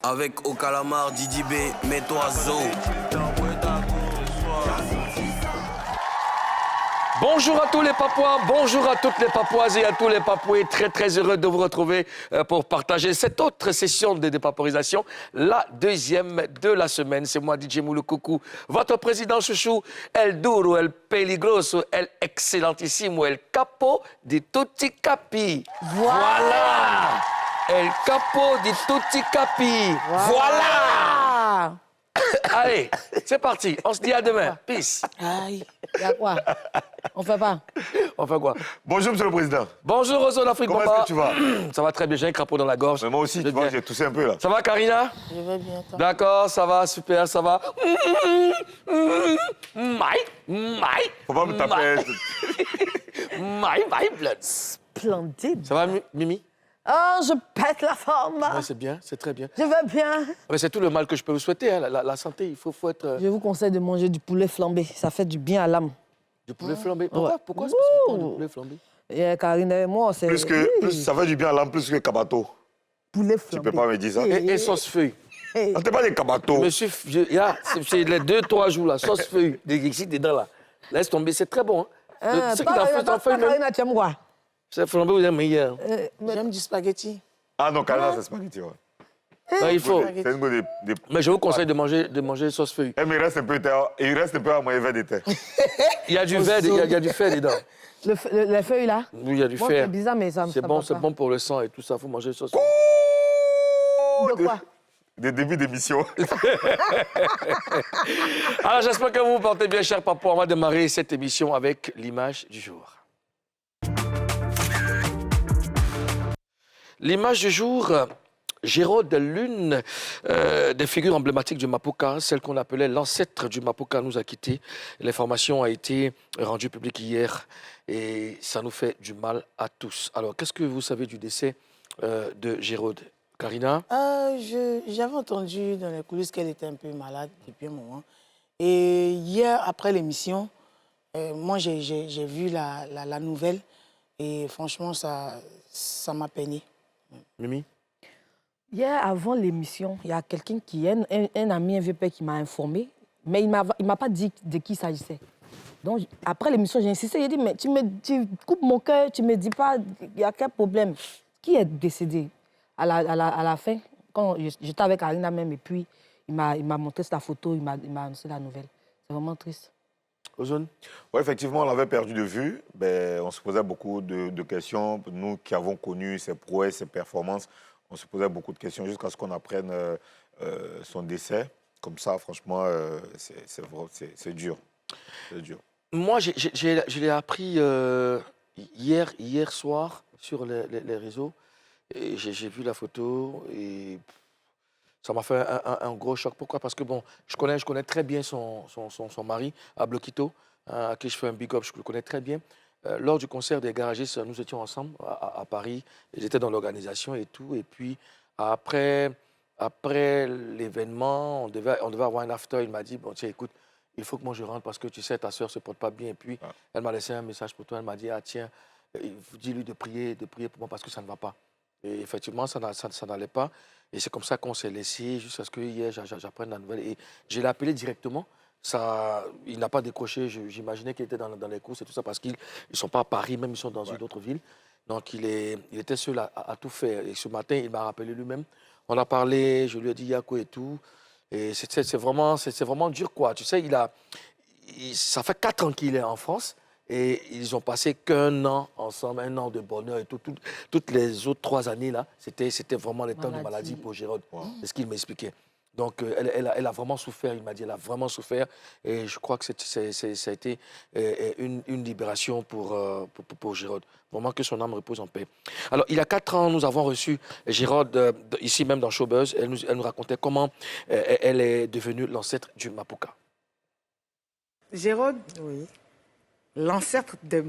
Avec au calamar, Didi B, mets-toi zo. Bonjour à tous les Papouas, bonjour à toutes les Papouaises et à tous les Papouais. Très très heureux de vous retrouver pour partager cette autre session de dépaporisation, la deuxième de la semaine. C'est moi, DJ Moulou Coucou, votre président chouchou, El Duro, El Peligroso, El Excellentissimo, El Capo di Tutti Capi. Voilà. El Capo di Tutti Capi. Voilà. Allez, c'est parti. On se dit à demain. Peace. Aïe, y'a quoi? On fait pas? On fait quoi? Bonjour, monsieur le président. Bonjour, Rosso d'Afrique, Comment papa. est-ce que tu vas? Ça va très bien, j'ai un crapaud dans la gorge. Mais moi aussi, tu vois, j'ai toussé un peu là. Ça va, Karina? Je vais bien, toi. D'accord, ça va, super, ça va. My Faut pas me taper. my blood. Splendide. Ça va, Mimi? Oh, je pète la forme. Ouais, c'est bien, c'est très bien. Je vais bien. Mais c'est tout le mal que je peux vous souhaiter, hein, la santé, il faut être... Je vous conseille de manger du poulet flambé. Ça fait du bien à l'âme. Du poulet flambé. Ouais. Pourquoi spécifiquement du poulet flambé? Et Karine et moi, c'est... Plus ça fait du bien à l'âme plus que Kabato. Poulet Tu flambé. peux pas me dire ça? Et sauce feuille. On t'es pas des Kabato. Monsieur, c'est les 2-3 jours, là, sauce feuille, ici, dedans, là. Laisse tomber, c'est très bon. Hein. Ce qui t'a fait en feuille, même. Karine, tu aimes quoi? C'est flambé, vous êtes meilleur. J'aime du spaghetti. Ah non, Karina, c'est spaghetti, ouais. Non, il faut. C'est une bonne Mais je vous conseille de manger sauce feuille. Eh, mais il reste un peu à moyen verre de thé. Il y a du verre, il y a du fer dedans. Les feuilles, là? Oui, il y a du Bon, fer. c'est bizarre, mais ça me C'est bon pour le sang et tout ça. Il faut manger sauce feuille. De quoi? Des débuts d'émission. Alors, j'espère que vous vous portez bien, cher papa. On va démarrer cette émission avec l'image du jour. L'image du jour, Gérald, l'une des figures emblématiques du Mapuka, celle qu'on appelait l'ancêtre du Mapuka, nous a quittés. L'information a été rendue publique hier et ça nous fait du mal à tous. Alors, qu'est-ce que vous savez du décès de Gérald? Karina? J'avais entendu dans les coulisses qu'elle était un peu malade depuis un moment. Et hier, après l'émission, moi, j'ai vu la nouvelle et franchement, ça m'a peiné. Mimi? Hier, avant l'émission, il y a quelqu'un un ami, un vieux père qui m'a informé, mais il m'a pas dit de qui il s'agissait. Donc, après l'émission, j'ai insisté, j'ai dit, mais tu coupes mon cœur, tu me dis pas, il y a quel problème? Qui est décédé? À la fin, quand j'étais avec Alina même, et puis il m'a montré sa photo, il m'a annoncé la nouvelle. C'est vraiment triste. Ozone? Oui, effectivement, on l'avait perdu de vue. Ben, on se posait beaucoup de questions. Nous qui avons connu ses prouesses, ses performances, on se posait beaucoup de questions jusqu'à ce qu'on apprenne son décès. Comme ça, franchement, c'est dur. C'est dur. Moi, je l'ai appris hier soir sur les réseaux. J'ai vu la photo et ça m'a fait un gros choc. Pourquoi? Parce que bon, je connais très bien son mari, Abloquito, à qui je fais un big up, je le connais très bien. Lors du concert des garagistes, nous étions ensemble à Paris. J'étais dans l'organisation et tout. Et puis, après l'événement, on devait avoir un after. Il m'a dit, bon, tiens, écoute, il faut que moi je rentre parce que tu sais, ta soeur ne se porte pas bien. Et puis, elle m'a laissé un message pour toi. Elle m'a dit, ah tiens, dis-lui de prier pour moi parce que ça ne va pas. Et effectivement, ça n'allait pas. Et c'est comme ça qu'on s'est laissé jusqu'à ce que hier, j'apprenne la nouvelle. Et je l'ai appelé directement. Il n'a pas décroché. J'imaginais qu'il était dans les courses et tout ça parce qu'ils ne sont pas à Paris, même ils sont dans une autre ville. Donc, il était seul à tout faire. Et ce matin, il m'a rappelé lui-même. On a parlé, je lui ai dit Yako et tout. Et c'est vraiment dur, quoi. Tu sais, ça fait 4 ans qu'il est en France. Et ils ont passé qu'un an ensemble, un an de bonheur et tout. Toutes les autres 3 années, là, c'était vraiment les temps de maladie pour Gérald. C'est ce qu'il m'expliquait. Donc, elle a vraiment souffert, il m'a dit, elle a vraiment souffert. Et je crois que ça a été une libération pour Gérald. Vraiment que son âme repose en paix. Alors, il y a 4 ans, nous avons reçu Gérald, ici même dans Showbuzz. Elle nous racontait comment elle est devenue l'ancêtre du Mapuka. Gérald, Oui. l'ancêtre du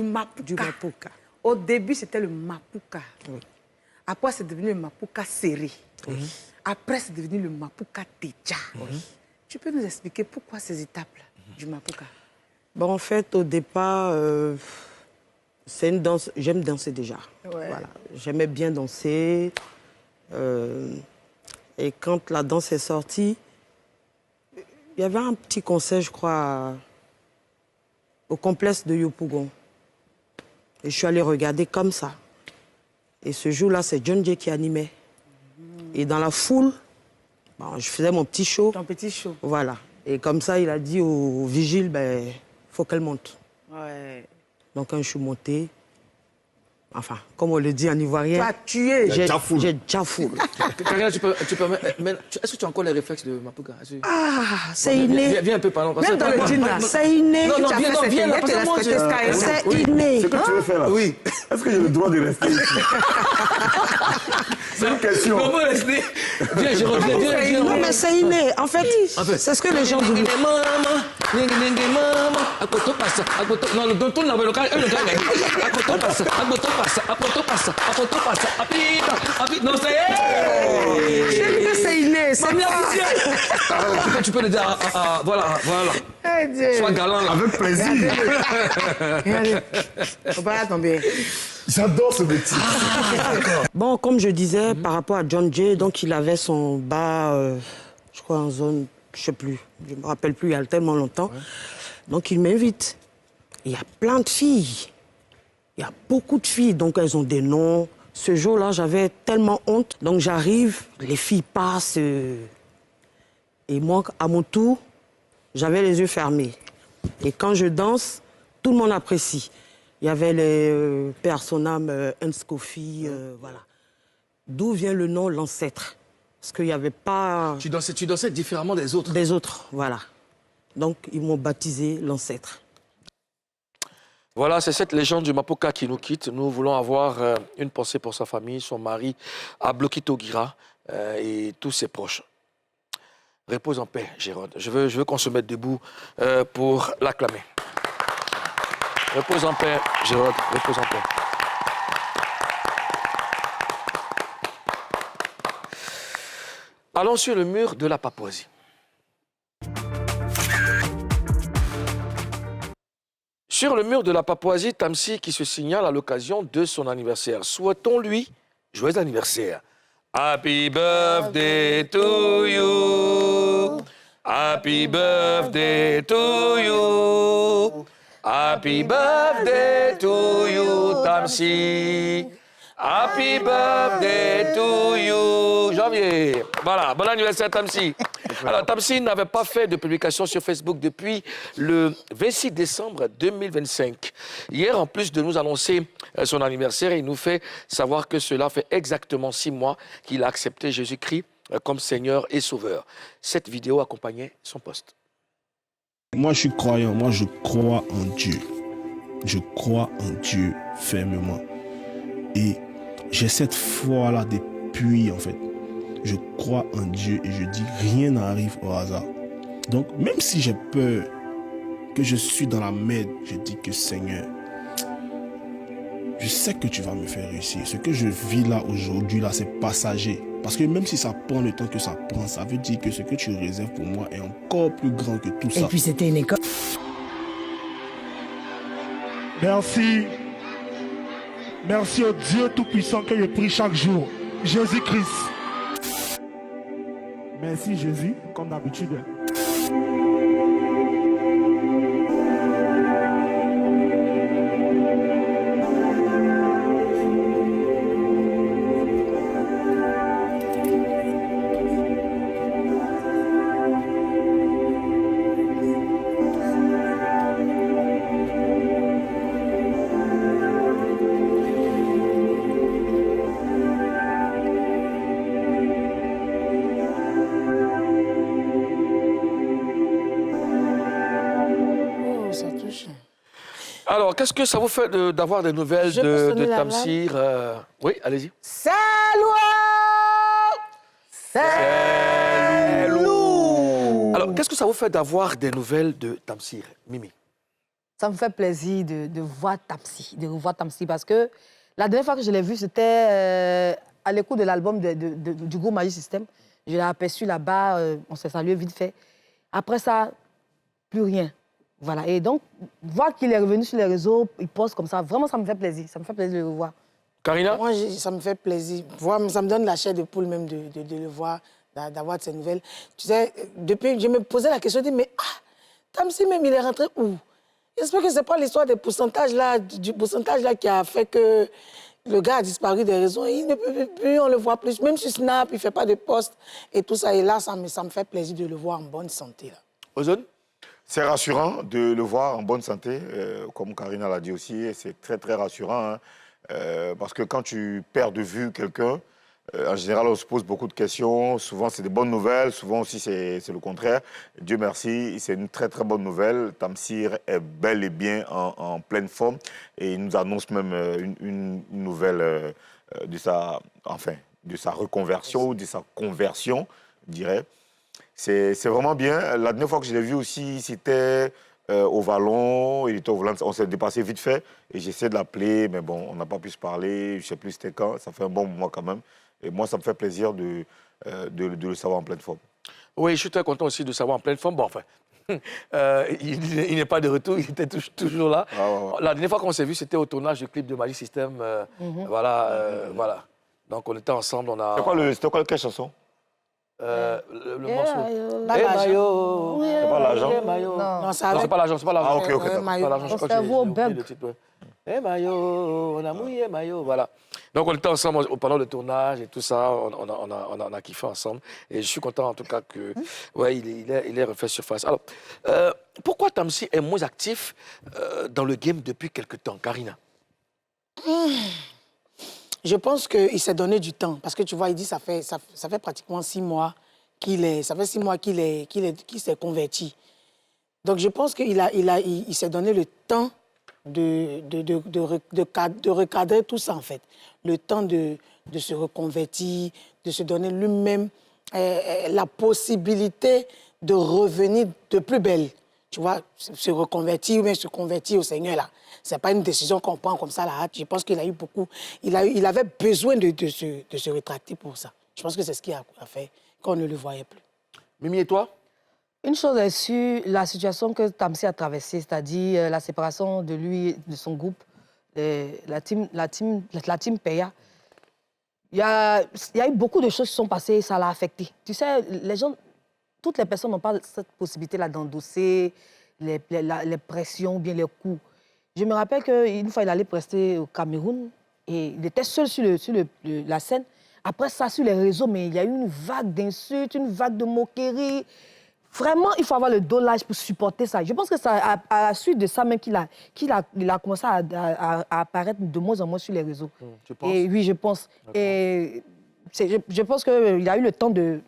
Mapuka. Au début, c'était le Mapuka. Oui. Après, c'est devenu le Mapuka serré. Oui. Après, c'est devenu le Mapuka Teja. Oui. Tu peux nous expliquer pourquoi ces étapes-là du Mapuka? Bon, en fait, au départ, c'est une danse. J'aime danser déjà. Ouais. Voilà. J'aimais bien danser. Et quand la danse est sortie, il y avait un petit concert, je crois, au complexe de Yopougon. Et je suis allée regarder comme ça. Et ce jour-là, c'est John Jay qui animait. Et dans la foule, bon, je faisais mon petit show. Ton petit show. Voilà. Et comme ça, il a dit au vigile, ben, faut qu'elle monte. Ouais. Donc quand je suis montée, enfin, comme on le dit en ivoirien, Tu as tué. j'ai déjà foule. Karina, est-ce que tu as encore les réflexes de Mapuka? Ah, c'est inné. Viens un peu, pardon. Même dans le jean là, c'est inné. Non, viens là, parce que moi, C'est inné. Ce que tu veux faire là, Oui. est-ce que j'ai le droit de rester ici? C'est une question. Comment rester? Viens, je reviens, viens. Non, mais c'est inné. En fait, c'est ce que les gens oublient. Non, tourne là-bas, le gars, non, ça y est! Je dis que c'est inné. C'est pas... Tu peux le dire, voilà. Sois galant là. Avec plaisir. Faut pas la tomber. J'adore ce métier. Bon, comme je disais, par rapport à John Jay, donc il avait son bar, je crois en zone, je sais plus, je me rappelle plus, il y a tellement longtemps. Ouais. Donc il m'invite. Il y a plein de filles. Il y a beaucoup de filles, donc elles ont des noms. Ce jour-là, j'avais tellement honte. Donc j'arrive, les filles passent. Et moi, à mon tour, j'avais les yeux fermés. Et quand je danse, tout le monde apprécie. Il y avait les personnages Enskofi, voilà. D'où vient le nom l'ancêtre? Parce qu'il n'y avait pas... Tu dansais différemment des autres? Des autres, voilà. Donc, ils m'ont baptisé l'ancêtre. Voilà, c'est cette légende du Mapuka qui nous quitte. Nous voulons avoir une pensée pour sa famille, son mari, Ablokito Gira, et tous ses proches. Repose en paix, Gérard. Je veux qu'on se mette debout pour l'acclamer. Repose en paix, Gérard. Repose en paix. Allons sur le mur de la Papouasie. Sur le mur de la Papouasie, Tamsir qui se signale à l'occasion de son anniversaire. Souhaitons-lui joyeux anniversaire. Happy birthday to you. Happy birthday to you. Happy birthday to you, Tamsir. Happy birthday to you. Janvier. Voilà, bon anniversaire, Tamsir. Alors, Tamsir n'avait pas fait de publication sur Facebook depuis le 26 décembre 2025. Hier, en plus de nous annoncer son anniversaire, il nous fait savoir que cela fait exactement 6 mois qu'il a accepté Jésus-Christ comme Seigneur et Sauveur. Cette vidéo accompagnait son post. Moi, je suis croyant. Moi, je crois en Dieu. Je crois en Dieu fermement. Et j'ai cette foi-là depuis, en fait. Je crois en Dieu et je dis rien n'arrive au hasard. Donc, même si j'ai peur, que je suis dans la merde, je dis que Seigneur, je sais que tu vas me faire réussir. Ce que je vis là aujourd'hui, là, c'est passager. Parce que même si ça prend le temps que ça prend, ça veut dire que ce que tu réserves pour moi est encore plus grand que tout ça. Et puis c'était une école. Merci. Merci au Dieu Tout-Puissant que je prie chaque jour. Jésus-Christ. Merci Jésus, comme d'habitude. Alors, qu'est-ce que ça vous fait d'avoir des nouvelles de Tamsir Oui, allez-y. C'est lourd. C'est lourd. Alors, qu'est-ce que ça vous fait d'avoir des nouvelles de Tamsir, Mimi? Ça me fait plaisir de voir Tamsir, parce que la dernière fois que je l'ai vu, c'était à l'écoute de l'album du groupe Magic System. Je l'ai aperçu là-bas, on s'est salué vite fait. Après ça, plus rien. Voilà, et donc, voir qu'il est revenu sur les réseaux, il poste comme ça, vraiment, ça me fait plaisir. Ça me fait plaisir de le voir. Karina? Moi, ça me fait plaisir. Ça me donne la chair de poule même de le voir d'avoir de ces nouvelles. Tu sais, depuis, je me posais la question, je dis, mais Tamsy même, il est rentré où? J'espère que ce n'est pas l'histoire des pourcentages là, du pourcentage là qui a fait que le gars a disparu des réseaux. Il ne peut plus, on le voit plus. Même sur Snap, il ne fait pas de posts et tout ça. Et là, ça me fait plaisir de le voir en bonne santé. Ozone? C'est rassurant de le voir en bonne santé, comme Karina l'a dit aussi, c'est très très rassurant, hein, parce que quand tu perds de vue quelqu'un, en général on se pose beaucoup de questions, souvent c'est des bonnes nouvelles, souvent aussi c'est le contraire. Dieu merci, c'est une très très bonne nouvelle, Tamsir est bel et bien en pleine forme et il nous annonce même une nouvelle de sa reconversion ou de sa conversion, je dirais. C'est vraiment bien. La dernière fois que je l'ai vu aussi, c'était au Vallon. Il était au Vallon. On s'est dépassé vite fait. Et j'essaie de l'appeler, mais bon, on n'a pas pu se parler. Je ne sais plus c'était quand. Ça fait un bon moment quand même. Et moi, ça me fait plaisir de le savoir en pleine forme. Oui, je suis très content aussi de savoir en pleine forme. Bon, enfin, il n'est pas de retour. Il était toujours là. La dernière fois qu'on s'est vu, c'était au tournage du clip de Magic System. Voilà. Donc, on était ensemble. C'était quoi quelle chanson? Le morceau. Mayo. C'est pas l'argent? Non, c'est pas l'argent, c'est pas l'argent. Ah, ok. Mayo. Pas l'argent, je crois que j'ai oublié le titre. Mayo, on a mouillé Mayo, voilà. Donc on était ensemble pendant le tournage et tout ça, on a kiffé ensemble. Et je suis content en tout cas que, ouais, il est refait surface. Alors, pourquoi Tamsy est moins actif dans le game depuis quelque temps, Karina? Je pense qu'il s'est donné du temps. Parce que tu vois, il dit ça fait pratiquement 6 mois qu'il s'est converti. Donc je pense qu'il s'est donné le temps de recadrer tout ça, en fait. Le temps de se reconvertir, de se donner lui-même la possibilité de revenir de plus belle. Tu vois, se reconvertir ou bien se convertir au Seigneur, là. Ce n'est pas une décision qu'on prend comme ça, là. Je pense qu'il a eu beaucoup... Il avait besoin de se rétracter pour ça. Je pense que c'est ce qu'il a fait quand on ne le voyait plus. Mimi, et toi? Une chose est sûre, la situation que Tamsy a traversée, c'est-à-dire la séparation de lui, de son groupe, la team Peya. Il y a eu beaucoup de choses qui sont passées et ça l'a affecté. Tu sais, les gens... Toutes les personnes n'ont pas cette possibilité-là d'endosser les pressions ou bien les coups. Je me rappelle qu'une fois, il allait prester au Cameroun et il était seul sur la scène. Après ça, sur les réseaux, mais il y a eu une vague d'insultes, une vague de moqueries. Vraiment, il faut avoir le dos large pour supporter ça. Je pense que c'est à la suite de ça même qu'il a commencé à apparaître de moins en moins sur les réseaux. Tu penses? Et oui, je pense. Et je pense qu'il a eu le temps de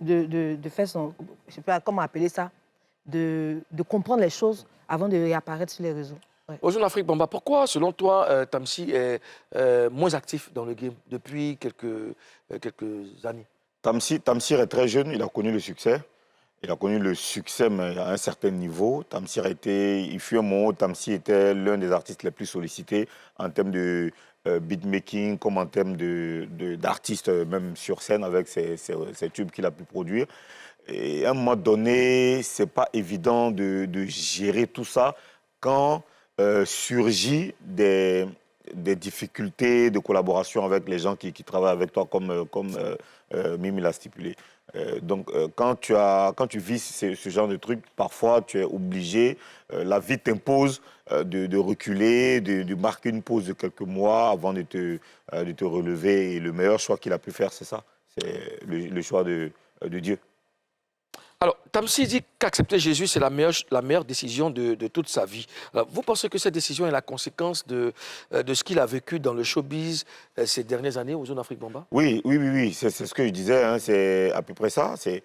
faire son... Je ne sais pas comment appeler ça, de comprendre les choses avant de réapparaître sur les réseaux. Ouais. Ozone Afrique Bamba, pourquoi, selon toi, Tamsy est moins actif dans le game depuis quelques années? Tamsir est très jeune, il a connu le succès. Il a connu le succès, mais à un certain niveau. Tamsir il fut un moment où Tamsir était l'un des artistes les plus sollicités en termes de beatmaking, comme en termes d'artistes, même sur scène, avec ces tubes qu'il a pu produire. Et à un moment donné, ce n'est pas évident de gérer tout ça quand surgit des difficultés de collaboration avec les gens qui travaillent avec toi, comme Mimi l'a stipulé. Donc, quand tu vis ce genre de truc, parfois, tu es obligé, la vie t'impose de reculer, de marquer une pause de quelques mois avant de te relever. Et le meilleur choix qu'il a pu faire, c'est ça. C'est le choix de Dieu. Alors, Tamsy dit qu'accepter Jésus, c'est la meilleure décision de toute sa vie. Alors, vous pensez que cette décision est la conséquence de ce qu'il a vécu dans le showbiz ces dernières années aux Zones Afrique Bamba? Oui, c'est ce que je disais, hein, c'est à peu près ça. C'est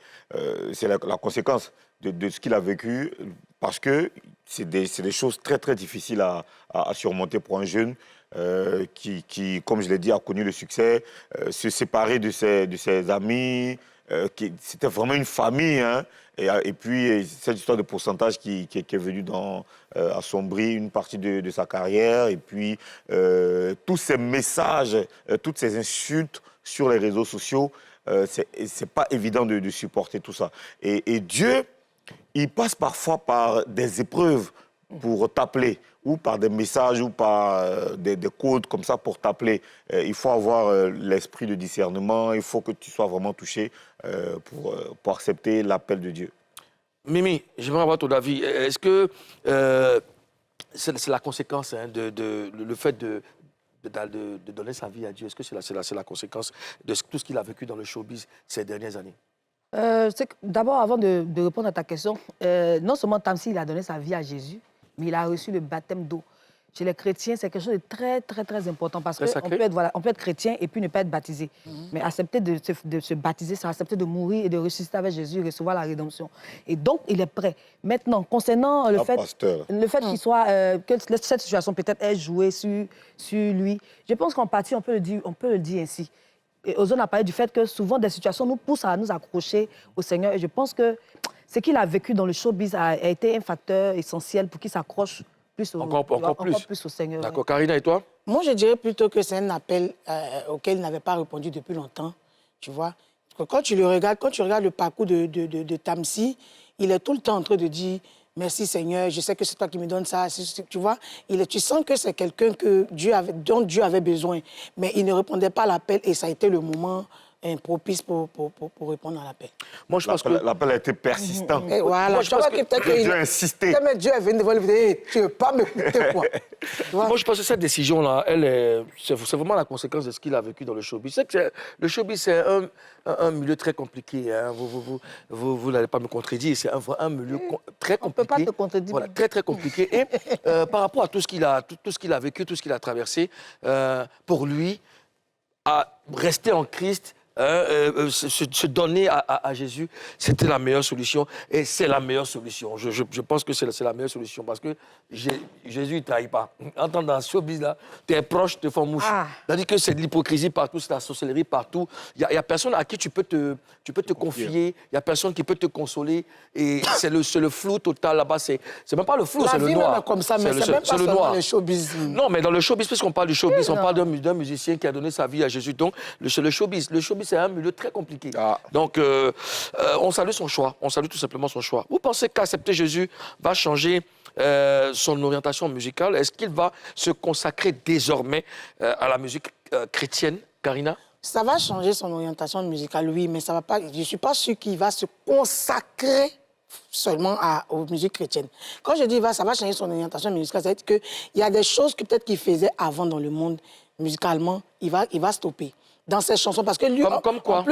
la conséquence de ce qu'il a vécu, parce que c'est des choses très, très difficiles à surmonter pour un jeune qui, comme je l'ai dit, a connu le succès, se séparer de ses amis. C'était vraiment une famille, hein, et puis cette histoire de pourcentage qui est venue assombrir une partie de sa carrière, et puis tous ces messages, toutes ces insultes sur les réseaux sociaux, c'est pas évident de supporter tout ça. Et Dieu, il passe parfois par des épreuves pour t'appeler ou par des messages ou par des codes comme ça pour t'appeler. Il faut avoir l'esprit de discernement, il faut que tu sois vraiment touché pour accepter l'appel de Dieu. Mimi, j'aimerais avoir ton avis. Est-ce que c'est la conséquence, hein, le fait de donner sa vie à Dieu? Est-ce que c'est la conséquence de tout ce qu'il a vécu dans le showbiz ces dernières années? D'abord, avant de répondre à ta question, non seulement Tamsi, il a donné sa vie à Jésus, mais il a reçu le baptême d'eau. Chez les chrétiens, c'est quelque chose de très, très, très important parce qu'on peut être chrétien et puis ne pas être baptisé. Mais accepter de se baptiser, c'est accepter de mourir et de ressusciter avec Jésus et recevoir la rédemption. Et donc, il est prêt. Maintenant, concernant le fait qu'il soit, que cette situation peut-être ait joué sur lui, je pense qu'en partie, on peut le dire ainsi. Et Ozone a parlé du fait que souvent, des situations nous poussent à nous accrocher au Seigneur. Et je pense que ce qu'il a vécu dans le showbiz a été un facteur essentiel pour qu'il s'accroche encore plus au Seigneur. D'accord. Karina, et toi? Moi, je dirais plutôt que c'est un appel auquel il n'avait pas répondu depuis longtemps, tu vois. Quand tu regardes le parcours de Tamsi, il est tout le temps en train de dire « Merci Seigneur, je sais que c'est toi qui me donnes ça. » Tu vois, tu sens que c'est quelqu'un dont Dieu avait besoin. Mais il ne répondait pas à l'appel et ça a été le moment propice pour répondre à l'appel. Moi, je pense que l'appel a été persistant. Et voilà, je pense que Dieu a insisté. Mais Dieu est venu devant lui et dit, tu ne veux pas m'écouter, quoi. Moi, je pense que cette décision-là, c'est vraiment la conséquence de ce qu'il a vécu dans le showbiz. Le showbiz, c'est un milieu très compliqué. Hein. Vous n'allez pas me contredire. C'est un milieu très compliqué. On ne peut pas te contredire. Voilà, très, très compliqué. Et par rapport à tout ce qu'il a vécu, tout ce qu'il a traversé, pour lui, à rester en Christ, se donner à Jésus, c'était la meilleure solution et c'est la meilleure solution. Je pense que c'est la meilleure solution parce que Jésus ne trahit pas. Entends dans ce showbiz-là, tes proches te font mouche. C'est-à-dire que c'est de l'hypocrisie partout, c'est de la sorcellerie partout. Il n'y a personne à qui tu peux te confier, il n'y a personne qui peut te consoler et c'est le flou total là-bas. C'est même pas le flou, c'est le noir. La vie comme ça, mais c'est même pas seulement le showbiz. Non, mais dans le showbiz, puisqu'on parle du showbiz, on parle d'un musicien qui a donné sa vie à Jésus. Donc, le showbiz, c'est un milieu très compliqué. Donc, on salue son choix. On salue tout simplement son choix. Vous pensez qu'accepter Jésus va changer son orientation musicale? Est-ce qu'il va se consacrer désormais à la musique chrétienne, Karina? Ça va changer son orientation musicale, oui, mais ça va pas. Je ne suis pas sûre qu'il va se consacrer seulement aux musiques chrétiennes. Quand je dis ça va changer son orientation musicale, ça veut dire qu'il y a des choses que peut-être qu'il faisait avant dans le monde musicalement, il va stopper. Dans ses chansons, parce que lui, comme quoi?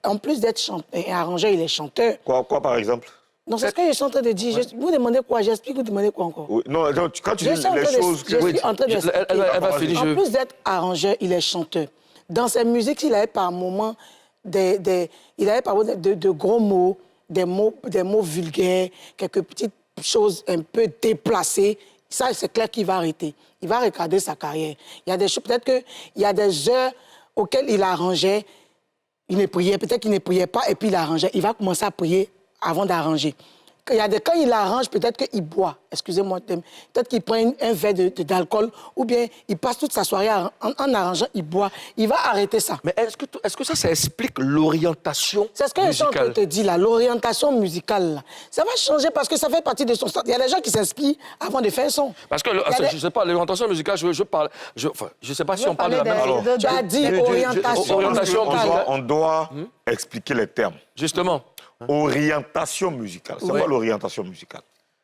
en plus d'être arrangeur, il est chanteur. Quoi par exemple? Non, c'est ce que je suis en train de dire. Vous demandez quoi? J'explique, vous demandez quoi encore? Oui. Non, quand tu dis les choses... Je suis en train d'expliquer. Elle va finir. En plus d'être arrangeur, il est chanteur. Dans ses musiques, il avait par moments de gros mots, des mots vulgaires, quelques petites choses un peu déplacées. Ça, c'est clair qu'il va arrêter. Il va regarder sa carrière. Il y a des choses, peut-être qu'il y a des heures auxquelles il arrangeait, il ne priait, peut-être qu'il ne priait pas, et puis il arrangeait. Il va commencer à prier avant d'arranger. Quand il arrange, peut-être qu'il boit, excusez-moi, peut-être qu'il prend un verre d'alcool, ou bien il passe toute sa soirée en arrangeant, il boit. Il va arrêter ça. Mais est-ce que ça explique l'orientation musicale? C'est ce que je suis en train de te dire, là, l'orientation musicale. Là. Ça va changer parce que ça fait partie de son style. Il y a des gens qui s'inspirent avant de faire un son. Parce que, je ne sais pas, l'orientation musicale, je ne sais pas si on parle de la même... Alors, tu as dit orientation musicale. On doit expliquer les termes. Justement. Orientation musicale. C'est quoi l'orientation musicale?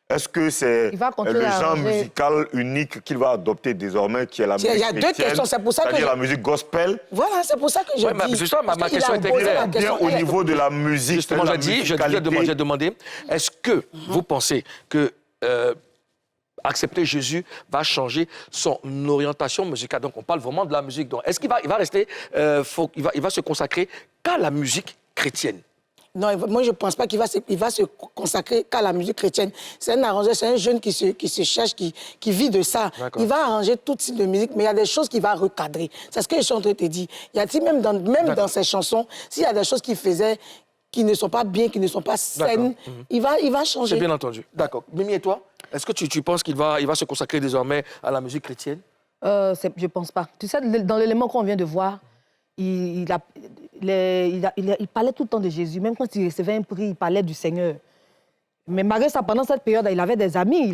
Est-ce que c'est le genre musical unique qu'il va adopter désormais, qui est la musique chrétienne? Il y a deux questions, c'est pour ça que... C'est-à-dire la musique gospel? Voilà, c'est pour ça que je dis... Justement, ma question était claire. Bien au niveau de la musique, justement, j'ai demandé, est-ce que vous pensez que accepter Jésus va changer son orientation musicale? Donc, on parle vraiment de la musique. Donc, est-ce qu'il va rester... il va se consacrer qu'à la musique chrétienne? Non, moi, je ne pense pas qu'il va se consacrer qu'à la musique chrétienne. C'est un arrangeur, c'est un jeune qui se cherche, qui vit de ça. Il va arranger tout type de musique, mais il y a des choses qu'il va recadrer. C'est ce que je suis en train de te dire. Il y a même dans ses chansons, s'il y a des choses qu'il faisait qui ne sont pas bien, qui ne sont pas saines, il va changer. C'est bien entendu. D'accord. Mimi, et toi? Est-ce que tu penses qu'il va se consacrer désormais à la musique chrétienne? Je ne pense pas. Tu sais, dans l'élément qu'on vient de voir, il parlait tout le temps de Jésus. Même quand il recevait un prix, il parlait du Seigneur. Mais malgré ça, pendant cette période, il avait des amis.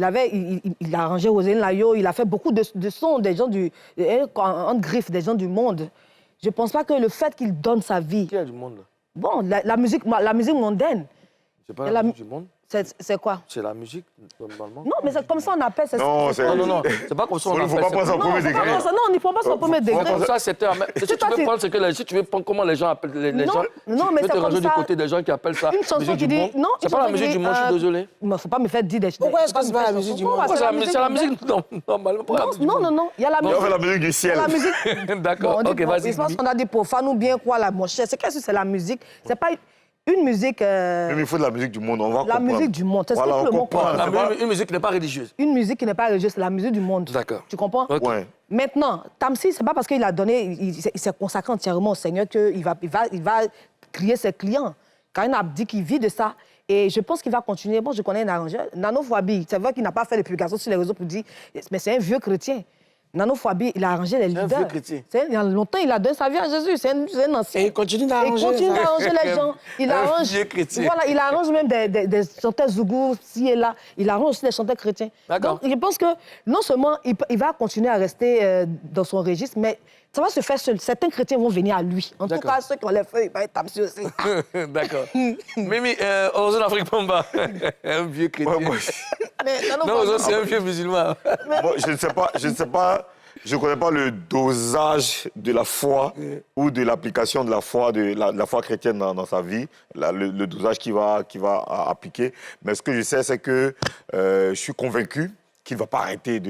Il a arrangé Roselyne Layo, il a fait beaucoup de sons, des gens en griffe, des gens du monde. Je ne pense pas que le fait qu'il donne sa vie... Qui est du monde, là? Bon, la musique mondaine. C'est pas la musique du monde? C'est quoi? C'est la musique, normalement. Non, mais c'est comme ça on appelle. Non, c'est pas comme ça on appelle. Il ne faut pas prendre ça au premier degré. Non, on n'y prend pas ça au premier degré. Ça, c'était... Si tu veux prendre ce que... Si tu veux prendre comment les gens appellent les gens... Non, mais tu peux c'est te comme ranger ça. du côté des gens qui appellent ça Une chanson musique qui du dit... monde. Non, C'est pas la musique du monde, je suis désolé. Il ne faut pas me faire dire des... Pourquoi est-ce que c'est pas la musique du monde? C'est la musique... Normalement, pas la musique du monde. Non. Il y a la On musique... fait la musique du ciel. La musique... D'accord, ok, vas-y. Je pense qu'on a dit profane ou bien quoi, là, mon cher. C'est qu'est-ce que c'est la musique? C'est pas une musique... Mais il faut de la musique du monde, on va comprendre. La musique du monde, c'est ce Voilà, que on le mot comprend. comprend. Une musique qui n'est pas religieuse. Une musique qui n'est pas religieuse, c'est la musique du monde. D'accord. Tu comprends? Ok. Ouais. Maintenant, Tamsi, c'est pas parce qu'il a donné, il s'est consacré entièrement au Seigneur qu'il va crier ses clients. Quand il a dit qu'il vit de ça, et je pense qu'il va continuer. Bon, je connais un arrangeur, Nano Fouabi, c'est vrai qu'il n'a pas fait de publication sur les réseaux pour dire, mais c'est un vieux chrétien. Nano Fouabi, il a arrangé les leaders. un vieux chrétien. Il y a longtemps, il a donné sa vie à Jésus. C'est un ancien. Et il continue d'arranger. Il continue d'arranger les gens. Il Un arrange. vieux chrétien. Voilà, il arrange même des chanteurs zougous, ci et là. Il arrange aussi des chanteurs chrétiens. D'accord. Donc, je pense que non seulement il va continuer à rester dans son registre, mais ça va se faire seul. Certains chrétiens vont venir à lui. En tout D'accord. cas, ceux qui ont les feuilles, ils vont être Tamsi aussi. D'accord. Mimi, Ozone Afrique Pamba, un vieux chrétien. Ouais, moi, Mais Non, Ozone, c'est un vieux musulman. bon, je ne sais pas, je connais pas le dosage de la foi ou de l'application de la foi, de la foi chrétienne dans sa vie, le dosage qu'il va appliquer. Mais ce que je sais, c'est que je suis convaincu qu'il ne va pas arrêter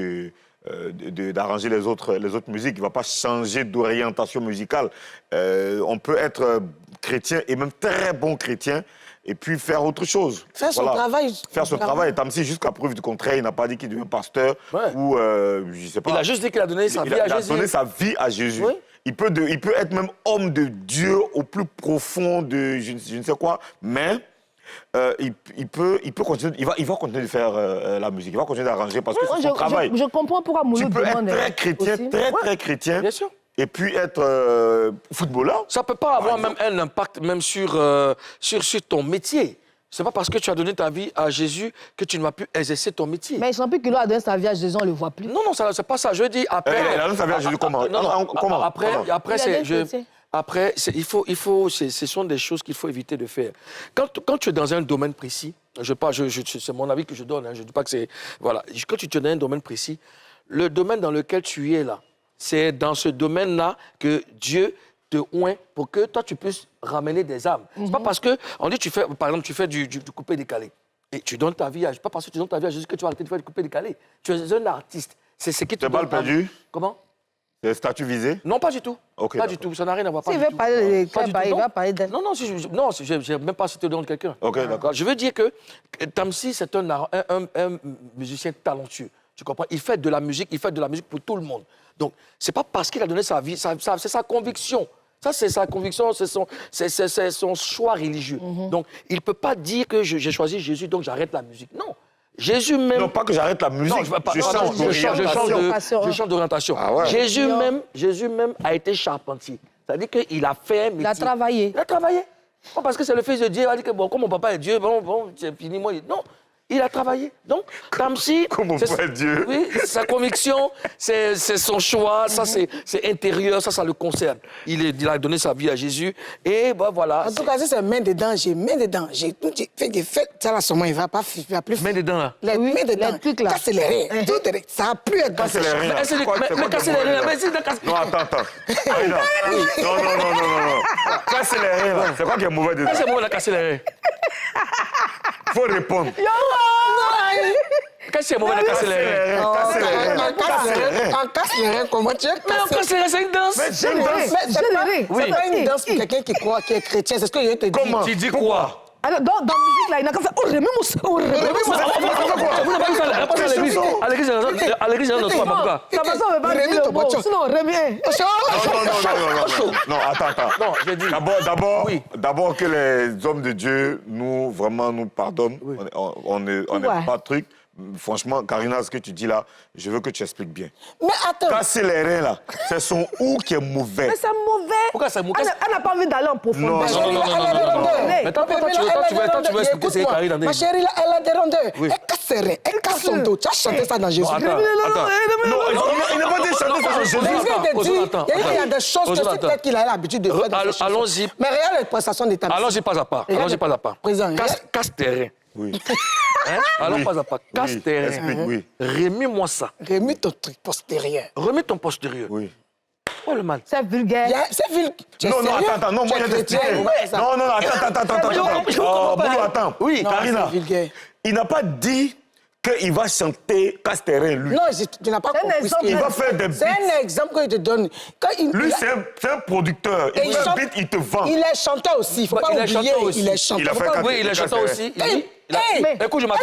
d'arranger les autres musiques, il ne va pas changer d'orientation musicale. On peut être chrétien et même très bon chrétien et puis faire autre chose. Faire son travail. Faire son travail. Tamsi, jusqu'à preuve du contraire, il n'a pas dit qu'il devient pasteur ou, je sais pas. Il a juste dit qu'il a donné sa vie à Jésus. Il a donné sa vie à Jésus. Oui. Il peut être même homme de Dieu au plus profond de je ne sais quoi, mais il peut continuer, il va continuer de faire la musique, il va continuer d'arranger parce que c'est son travail. Je comprends pourquoi Mouloud Tu peux être demande très chrétien, aussi. très chrétien, Bien sûr. et puis être footballeur. Ça ne peut pas avoir même un impact même sur ton métier. Ce n'est pas parce que tu as donné ta vie à Jésus que tu ne vas plus exercer ton métier. Mais je sens plus qu'il a donné sa vie à Jésus, on ne le voit plus. Non, c'est pas ça. Je dis après... Il a donné sa vie à Jésus comment? Comment? Après, Il a c'est... donné chrétien. Après, ce sont des choses qu'il faut éviter de faire. Quand tu es dans un domaine précis, c'est mon avis que je donne, hein, je ne dis pas que c'est... Voilà, quand tu es dans un domaine précis, le domaine dans lequel tu es là, c'est dans ce domaine-là que Dieu te oint pour que toi, tu puisses ramener des âmes. C'est pas parce que, on dit, par exemple, tu fais du coupé-décalé. Et tu donnes ta vie à... C'est pas parce que tu donnes ta vie à Jésus que tu vas arrêter de faire du coupé-décalé. Tu es un artiste. C'est ce qui te C'est balle donne... perdue? Comment? C'est statut visé? Non, pas du tout. Ok, Pas du tout. Ça n'a rien à voir. S'il veut parler de Pas du tout. il va parler d'elle. Non, je n'ai même pas cité le nom de quelqu'un. Ok, d'accord. Je veux dire que Tamsi, c'est un musicien talentueux. Tu comprends? Il fait de la musique pour tout le monde. Donc, c'est pas parce qu'il a donné sa vie, c'est sa conviction. Ça, c'est sa conviction, c'est son choix religieux. Donc, il ne peut pas dire que j'ai choisi Jésus, donc j'arrête la musique. Non. Jésus même... Non, pas que j'arrête la musique, Non, je change d'orientation. Ah ouais. Jésus même a été charpentier. C'est-à-dire qu'il a fait un métier. Il a travaillé. Il a travaillé. Pas parce que c'est le fils de Dieu, il a dit que bon, comme mon papa est Dieu, bon, c'est fini, moi. Non. Il a travaillé. Donc, Tamsi... Comme mon père est Dieu. Oui, sa conviction, c'est son choix, ça c'est intérieur, ça le concerne. Il a donné sa vie à Jésus et ben voilà. En tout cas, si c'est main dedans, j'ai main dedans. J'ai fait des fêtes, ça là, seulement, il va plus... Main dedans, là. Les mains dedans. les trucs là. Casser les reins. Ça a plus être Casser les reins. Mais casser les reins, mais c'est dans casser... Non, attends. Aïda. Non. Casser les reins, là. C'est quoi qui est mauvais dedans? C'est moi, on a cassé les reins. Faut répondre. Qu'est-ce que c'est mauvais de casser les reins? Casser les reins. On casse les reins, comment tu as Mais on casse les reins, c'est une danse. Mais c'est pas une danse pour quelqu'un qui croit, qui est chrétien. C'est ce que je te dis. Comment? Tu dis quoi? Alors, dans la musique, là, il n'a qu'à faire « Oh, remets-moi, Vous n'avez pas vu ça à l'église? À l'église, il y a un autre, pourquoi? Ça va, ça ne veut pas dire le mot. Sinon, reviens. Non, attends. Non, j'ai dit... D'abord que les hommes de Dieu nous pardonnent. On n'est pas de truc. franchement, Karina, ce que tu dis là, je veux que tu expliques bien. Mais attends. Casser les reins, là, c'est son ou qui est mauvais. Mais c'est mauvais. Pourquoi c'est mauvais? Elle n'a pas envie d'aller en profondeur. Non. Mais toi, tu veux expliquer c'est Karina. Ma chérie, là, elle a des rondeurs. Elle casse ses reins, elle casse son dos. Tu as chanté ça dans Jésus. Non, il n'a pas dit chanter ça dans Jésus. Il y a des choses que peut-être qu'il a l'habitude de faire. Allons-y. Mais regarde les prestations d'État. Allons-y pas à pas. Président. Casse tes reins. Oui. Allons pas à pas. Casse tes reins. Explique, oui. Remets-moi ça. Remets ton truc postérieur. Remets ton postérieur. Oui. Oh le man. C'est vulgaire. C'est vulgaire. Non, attends, non, moi, je t'explique. Non, attends. Oui, Karina, il n'a pas dit qu'il va chanter Casterin, lui. Non, tu n'as pas compris. Il va faire des beats. C'est un exemple que je te donne. Lui, c'est un producteur. Il fait un beat, il te vend. Il est chanteur aussi. Il ne faut pas oublier. Il est chanteur. Il a fait Oui, il est chanteur aussi. Écoute, je Quand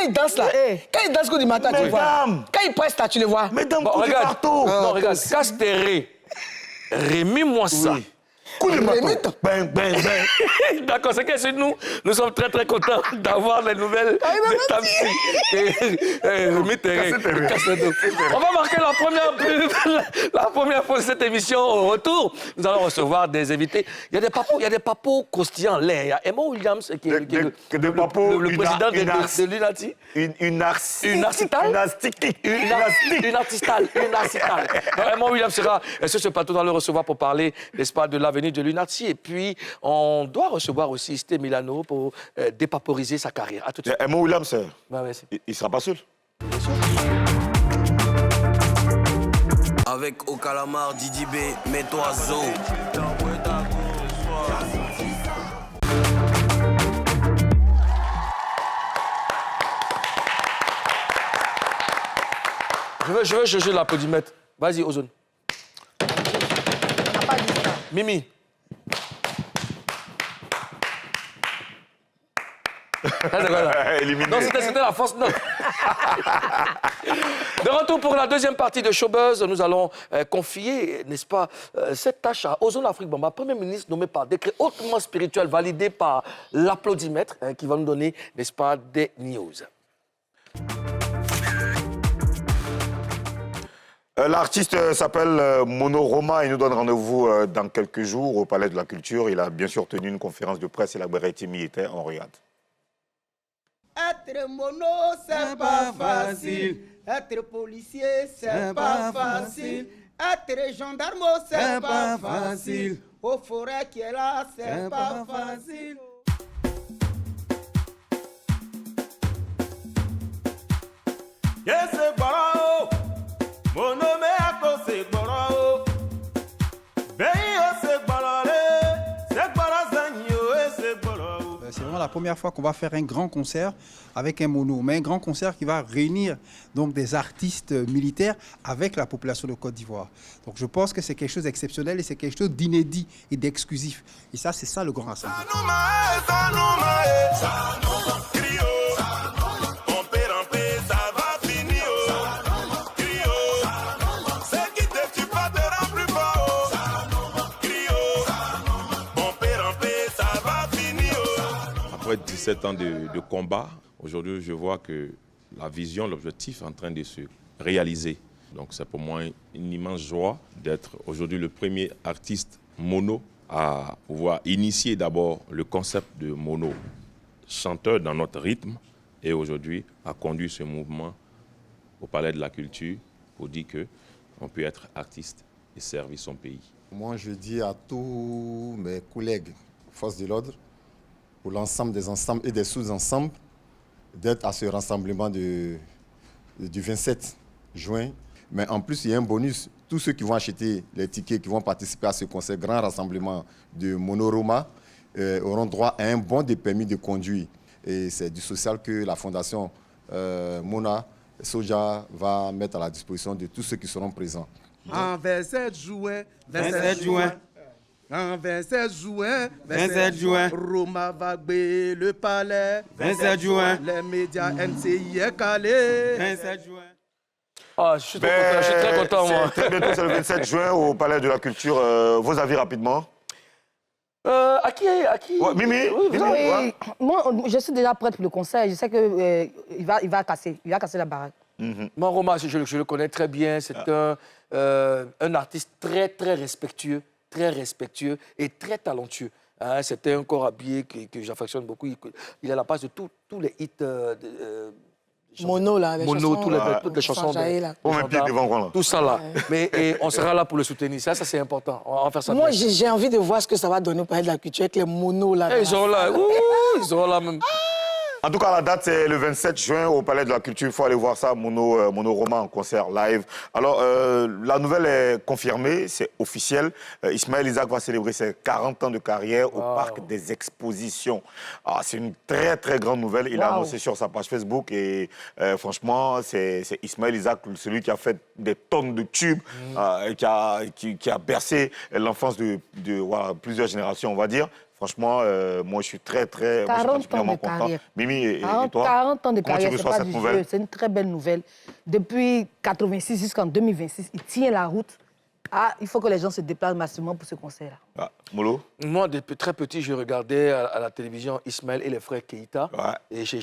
il danse là, quand il danse coup du matin, tu le vois. Quand il presse là, tu le vois. Mesdames, coup du marteau. Non, regarde, Casterin. Remets-moi ça. Coup de marteau. Ben. D'accord, c'est que nous sommes très très contents d'avoir les nouvelles de Tamsi. On va marquer la première fois de cette émission. Au retour, nous allons recevoir des invités. Il y a des papos croustillants en l'air. Il y a Emma Williams qui est le président de l'UNATI. Une artistale. Emma Williams sera sur ce plateau, nous allons le recevoir pour parler, n'est-ce pas, de l'avenir de l'UNATI. Et puis, on doit recevoir aussi Sté Milano pour dépaporiser sa carrière. À tout de suite. Emma Williams, il ne sera pas seul. Avec Okalamar, Didi B, mets-toi Zo. Je veux juger l'applaudimètre. Vas-y, Ozone. Mimi. Non, c'était la fausse note. De retour pour la deuxième partie de Showbuzz, nous allons confier, n'est-ce pas, cette tâche à Ozone Afrique Bamba, Premier ministre nommé par décret hautement spirituel, validé par l'applaudimètre, qui va nous donner, n'est-ce pas, des news. L'artiste s'appelle Mono Roma. Il nous donne rendez-vous dans quelques jours au Palais de la Culture. Il a bien sûr tenu une conférence de presse et la Beretimi était en regarde. Être mono, c'est pas facile. Être policier, c'est pas facile. Être gendarme, c'est pas facile. Au forêt qui est là, c'est pas facile. Yes, barao. Mono me ako se barao. Beyo se barale. Se barazanyo se barao. C'est vraiment la première fois qu'on va faire un grand concert avec un mono, mais un grand concert qui va réunir donc des artistes militaires avec la population de Côte d'Ivoire. Donc je pense que c'est quelque chose d'exceptionnel et c'est quelque chose d'inédit et d'exclusif. Et ça, c'est ça le grand rassemblement. Après 17 ans de combat, aujourd'hui, je vois que la vision, l'objectif est en train de se réaliser. Donc, c'est pour moi une immense joie d'être aujourd'hui le premier artiste mono à pouvoir initier d'abord le concept de mono, chanteur dans notre rythme, et aujourd'hui à conduire ce mouvement au Palais de la Culture pour dire qu'on peut être artiste et servir son pays. Moi, je dis à tous mes collègues forces de l'ordre, pour l'ensemble des ensembles et des sous-ensembles, d'être à ce rassemblement du 27 juin. Mais en plus, il y a un bonus. Tous ceux qui vont acheter les tickets, qui vont participer à ce concert, grand rassemblement de Mono Roma, auront droit à un bon de permis de conduire. Et c'est du social que la fondation Mona Soja va mettre à la disposition de tous ceux qui seront présents. En 27 juin, 27 juin. En 27 juin, 27 juin, Roma va gbé le palais. 27 juin, les médias NCI est calé. 27 juin. Ah, je suis très content, moi. Très bientôt, c'est le 27 juin au Palais de la Culture. Vos avis rapidement? À qui Ouais, Mimi, Oui, Mimi, Oui, ouais. moi, je suis déjà prête pour le concert. Je sais qu'il il va casser la baraque. Moi, Roma, je le connais très bien. C'est un artiste très, très respectueux et très talentueux. Hein, c'était un corps habillé que j'affectionne beaucoup. Il a la base de tous les hits. Mono, là. Les Mono, chansons, toutes les chansons. Sanjaé, là. On met pied devant, voilà. Tout ça là. Mais et on sera là pour le soutenir. Ça c'est important. On va faire ça. Moi, bien. j'ai envie de voir ce que ça va donner pour de la culture avec les monos, là. Ils seront là. Ouh, ils seront là même. En tout cas, la date, c'est le 27 juin au Palais de la Culture. Il faut aller voir ça, Mono Roma en concert live. Alors, la nouvelle est confirmée, c'est officiel. Ismaël Isaac va célébrer ses 40 ans de carrière au Parc des Expositions. Ah, c'est une très, très grande nouvelle. Il a annoncé sur sa page Facebook. Et franchement, c'est Ismaël Isaac, celui qui a fait des tonnes de tubes, qui a bercé l'enfance de plusieurs générations, on va dire. Franchement, moi, je suis très, très particulièrement content. Carrière. Mimi, et 40, toi 40 ans de comment carrière, tu reçois c'est pas cette du nouvelle? jeu. C'est une très belle nouvelle. Depuis 86 jusqu'en 2026, il tient la route. Ah, il faut que les gens se déplacent massivement pour ce concert-là. Ah, Molo? Moi, depuis très petit, je regardais à la télévision Ismaël et les frères Keïta. Ouais. Et je n'ai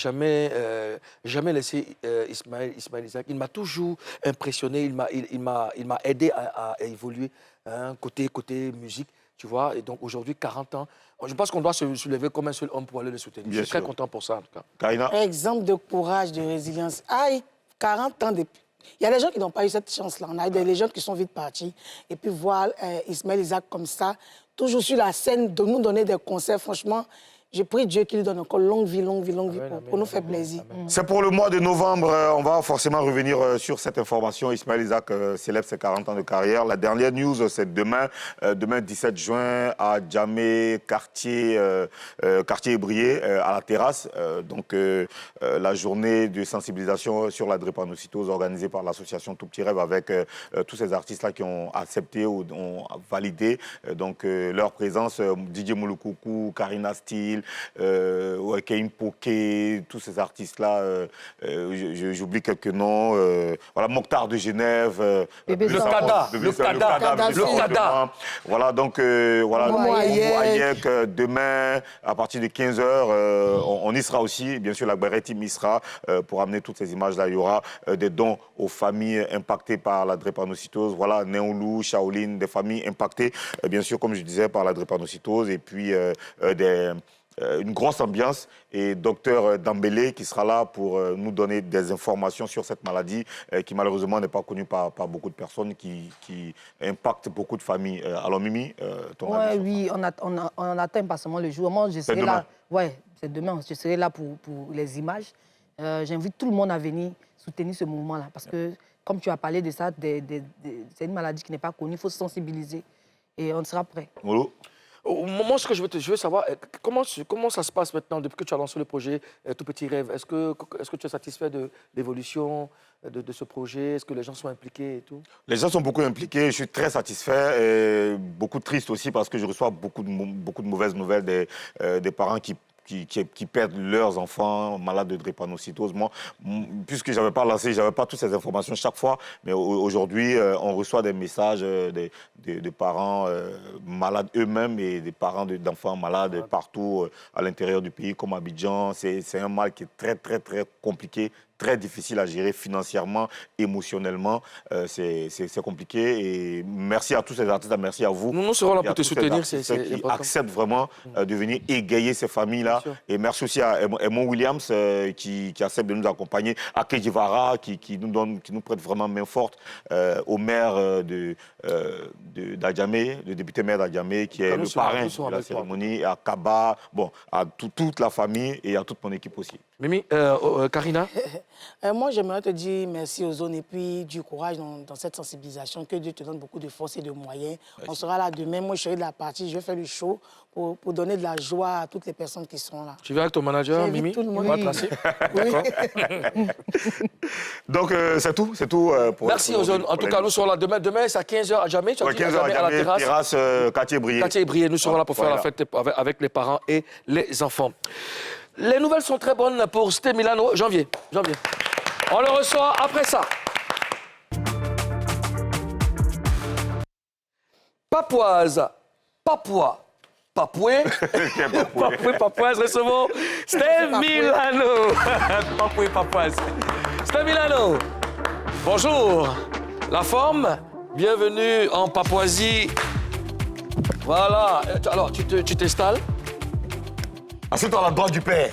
jamais laissé Ismaël Isaac. Il m'a toujours impressionné. Il m'a aidé à évoluer côté musique. Tu vois, et donc aujourd'hui, 40 ans, je pense qu'on doit se lever comme un seul homme pour aller le soutenir. Je suis très content pour ça, en tout cas. Karina? Exemple de courage, de résilience. Aïe, 40 ans depuis. Il y a des gens qui n'ont pas eu cette chance-là. On a eu des légendes qui sont vite partis. Et puis voir Ismaël Isaac comme ça, toujours sur la scène, de nous donner des concerts, franchement, je prie Dieu qu'il lui donne encore longue vie pour nous faire plaisir. C'est pour le mois de novembre. On va forcément revenir sur cette information. Ismaël Isaac célèbre ses 40 ans de carrière. La dernière news, c'est demain 17 juin, à Djamé, quartier Ébrié, à la terrasse. Donc, la journée de sensibilisation sur la drépanocytose organisée par l'association Tout Petit Rêve avec tous ces artistes-là qui ont accepté ou ont validé leur présence. DJ Mouloukoukou, Karina Steele, Keim Poké, tous ces artistes-là, j'oublie quelques noms. Voilà, Mokhtar de Genève, le Kada. Voilà, donc voilà, Ayek, demain, à partir de 15h, on y sera aussi. Bien sûr, la Barret Team y sera pour amener toutes ces images-là. Il y aura des dons aux familles impactées par la drépanocytose. Voilà, Néoulou, Shaolin, des familles impactées, bien sûr, comme je disais, par la drépanocytose. Et puis, une grosse ambiance et docteur Dambélé qui sera là pour nous donner des informations sur cette maladie qui malheureusement n'est pas connue par beaucoup de personnes, qui impacte beaucoup de familles. Alors Mimi, ton avis? Oui, on attend impatiemment le jour. Moi, je serai là. Ouais, c'est demain. Je serai là pour les images. J'invite tout le monde à venir soutenir ce mouvement-là parce que, comme tu as parlé de ça, c'est une maladie qui n'est pas connue. Il faut se sensibiliser et on sera prêt. Molo? Moi, ce que je veux savoir, comment ça se passe maintenant, depuis que tu as lancé le projet Tout Petit Rêve? Est-ce que tu es satisfait de l'évolution de ce projet? Est-ce que les gens sont impliqués et tout? Les gens sont beaucoup impliqués, je suis très satisfait, et beaucoup triste aussi parce que je reçois beaucoup de mauvaises nouvelles des parents qui perdent leurs enfants malades de drépanocytose. Moi, puisque je n'avais pas lancé, je n'avais pas toutes ces informations chaque fois, mais aujourd'hui, on reçoit des messages de parents malades eux-mêmes et des parents d'enfants malades partout à l'intérieur du pays, comme Abidjan. C'est un mal qui est très, très, très compliqué, très difficile à gérer financièrement, émotionnellement. C'est compliqué. Et merci à tous ces artistes, merci à vous. Nous serons là pour te soutenir. Qui acceptent vraiment de venir égayer ces familles-là. Et merci aussi à Edmond Williams qui accepte de nous accompagner, à Kejivara qui nous prête vraiment main forte, au maire d'Adjamé, le député maire d'Adjamé, qui est le parrain de la cérémonie, à Kaba, bon, à toute la famille et à toute mon équipe aussi. Mimi, Karina? Moi, j'aimerais te dire merci aux zones et puis du courage dans cette sensibilisation. Que Dieu te donne beaucoup de force et de moyens. Merci. On sera là demain. Moi, je serai de la partie. Je vais faire le show pour donner de la joie à toutes les personnes qui sont là. Tu viens avec ton manager, Mimi? Tout le monde. On va te placer. D'accord. Donc, c'est tout pour... Merci aux zones. En tout cas, nous serons là demain. Demain, c'est à 15h à Djamé. 15h à la terrasse. Quartier Ébrié. Quartier Ébrié. Nous serons là pour faire la fête avec les parents et les enfants. Les nouvelles sont très bonnes pour Sté Milano. Janvier. On le reçoit après ça. Papouas, Papoué. Papouase, recevons Steph Milano. Papouase. Steph Milano, bonjour. La forme, bienvenue en Papouasie. Voilà. Alors, tu t'installes. Assieds-toi à la droite du père.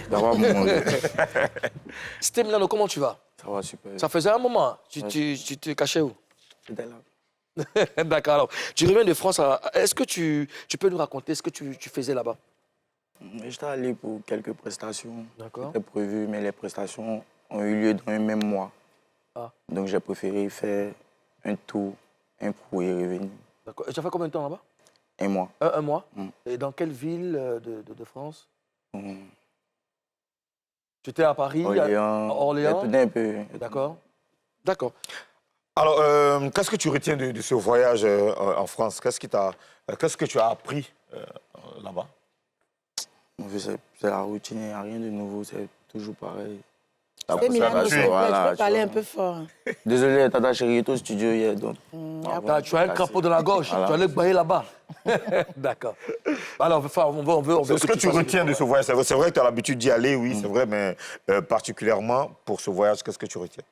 Steph Milano, comment tu vas? Ça va super. Ça faisait un moment. Tu te cachais où? J'étais là. D'accord. Alors, tu reviens de France. Est-ce que tu peux nous raconter ce que tu faisais là-bas? J'étais allé pour quelques prestations. D'accord. C'était prévu, mais les prestations ont eu lieu dans un même mois. Ah. Donc j'ai préféré faire un tour, un pour y revenir. D'accord. Et tu as fait combien de temps là-bas? Un mois. Un mois? Et dans quelle ville de France? Tu étais à Paris? Orléans? Un peu. D'accord. D'accord. Alors, qu'est-ce que tu retiens de ce voyage en France? Qu'est-ce que tu as appris là-bas? C'est la routine, il n'y a rien de nouveau, c'est toujours pareil. Milano, tu peux parler un peu fort. Désolé, Tata chérie, est au studio hier, donc... Tu as un crapaud dans la gorge, tu vas aller bailler là-bas. D'accord. Alors, on veut ce que tu retiens de ce voyage, c'est vrai que tu as l'habitude d'y aller, oui, c'est vrai, mais particulièrement pour ce voyage, qu'est-ce que tu retiens?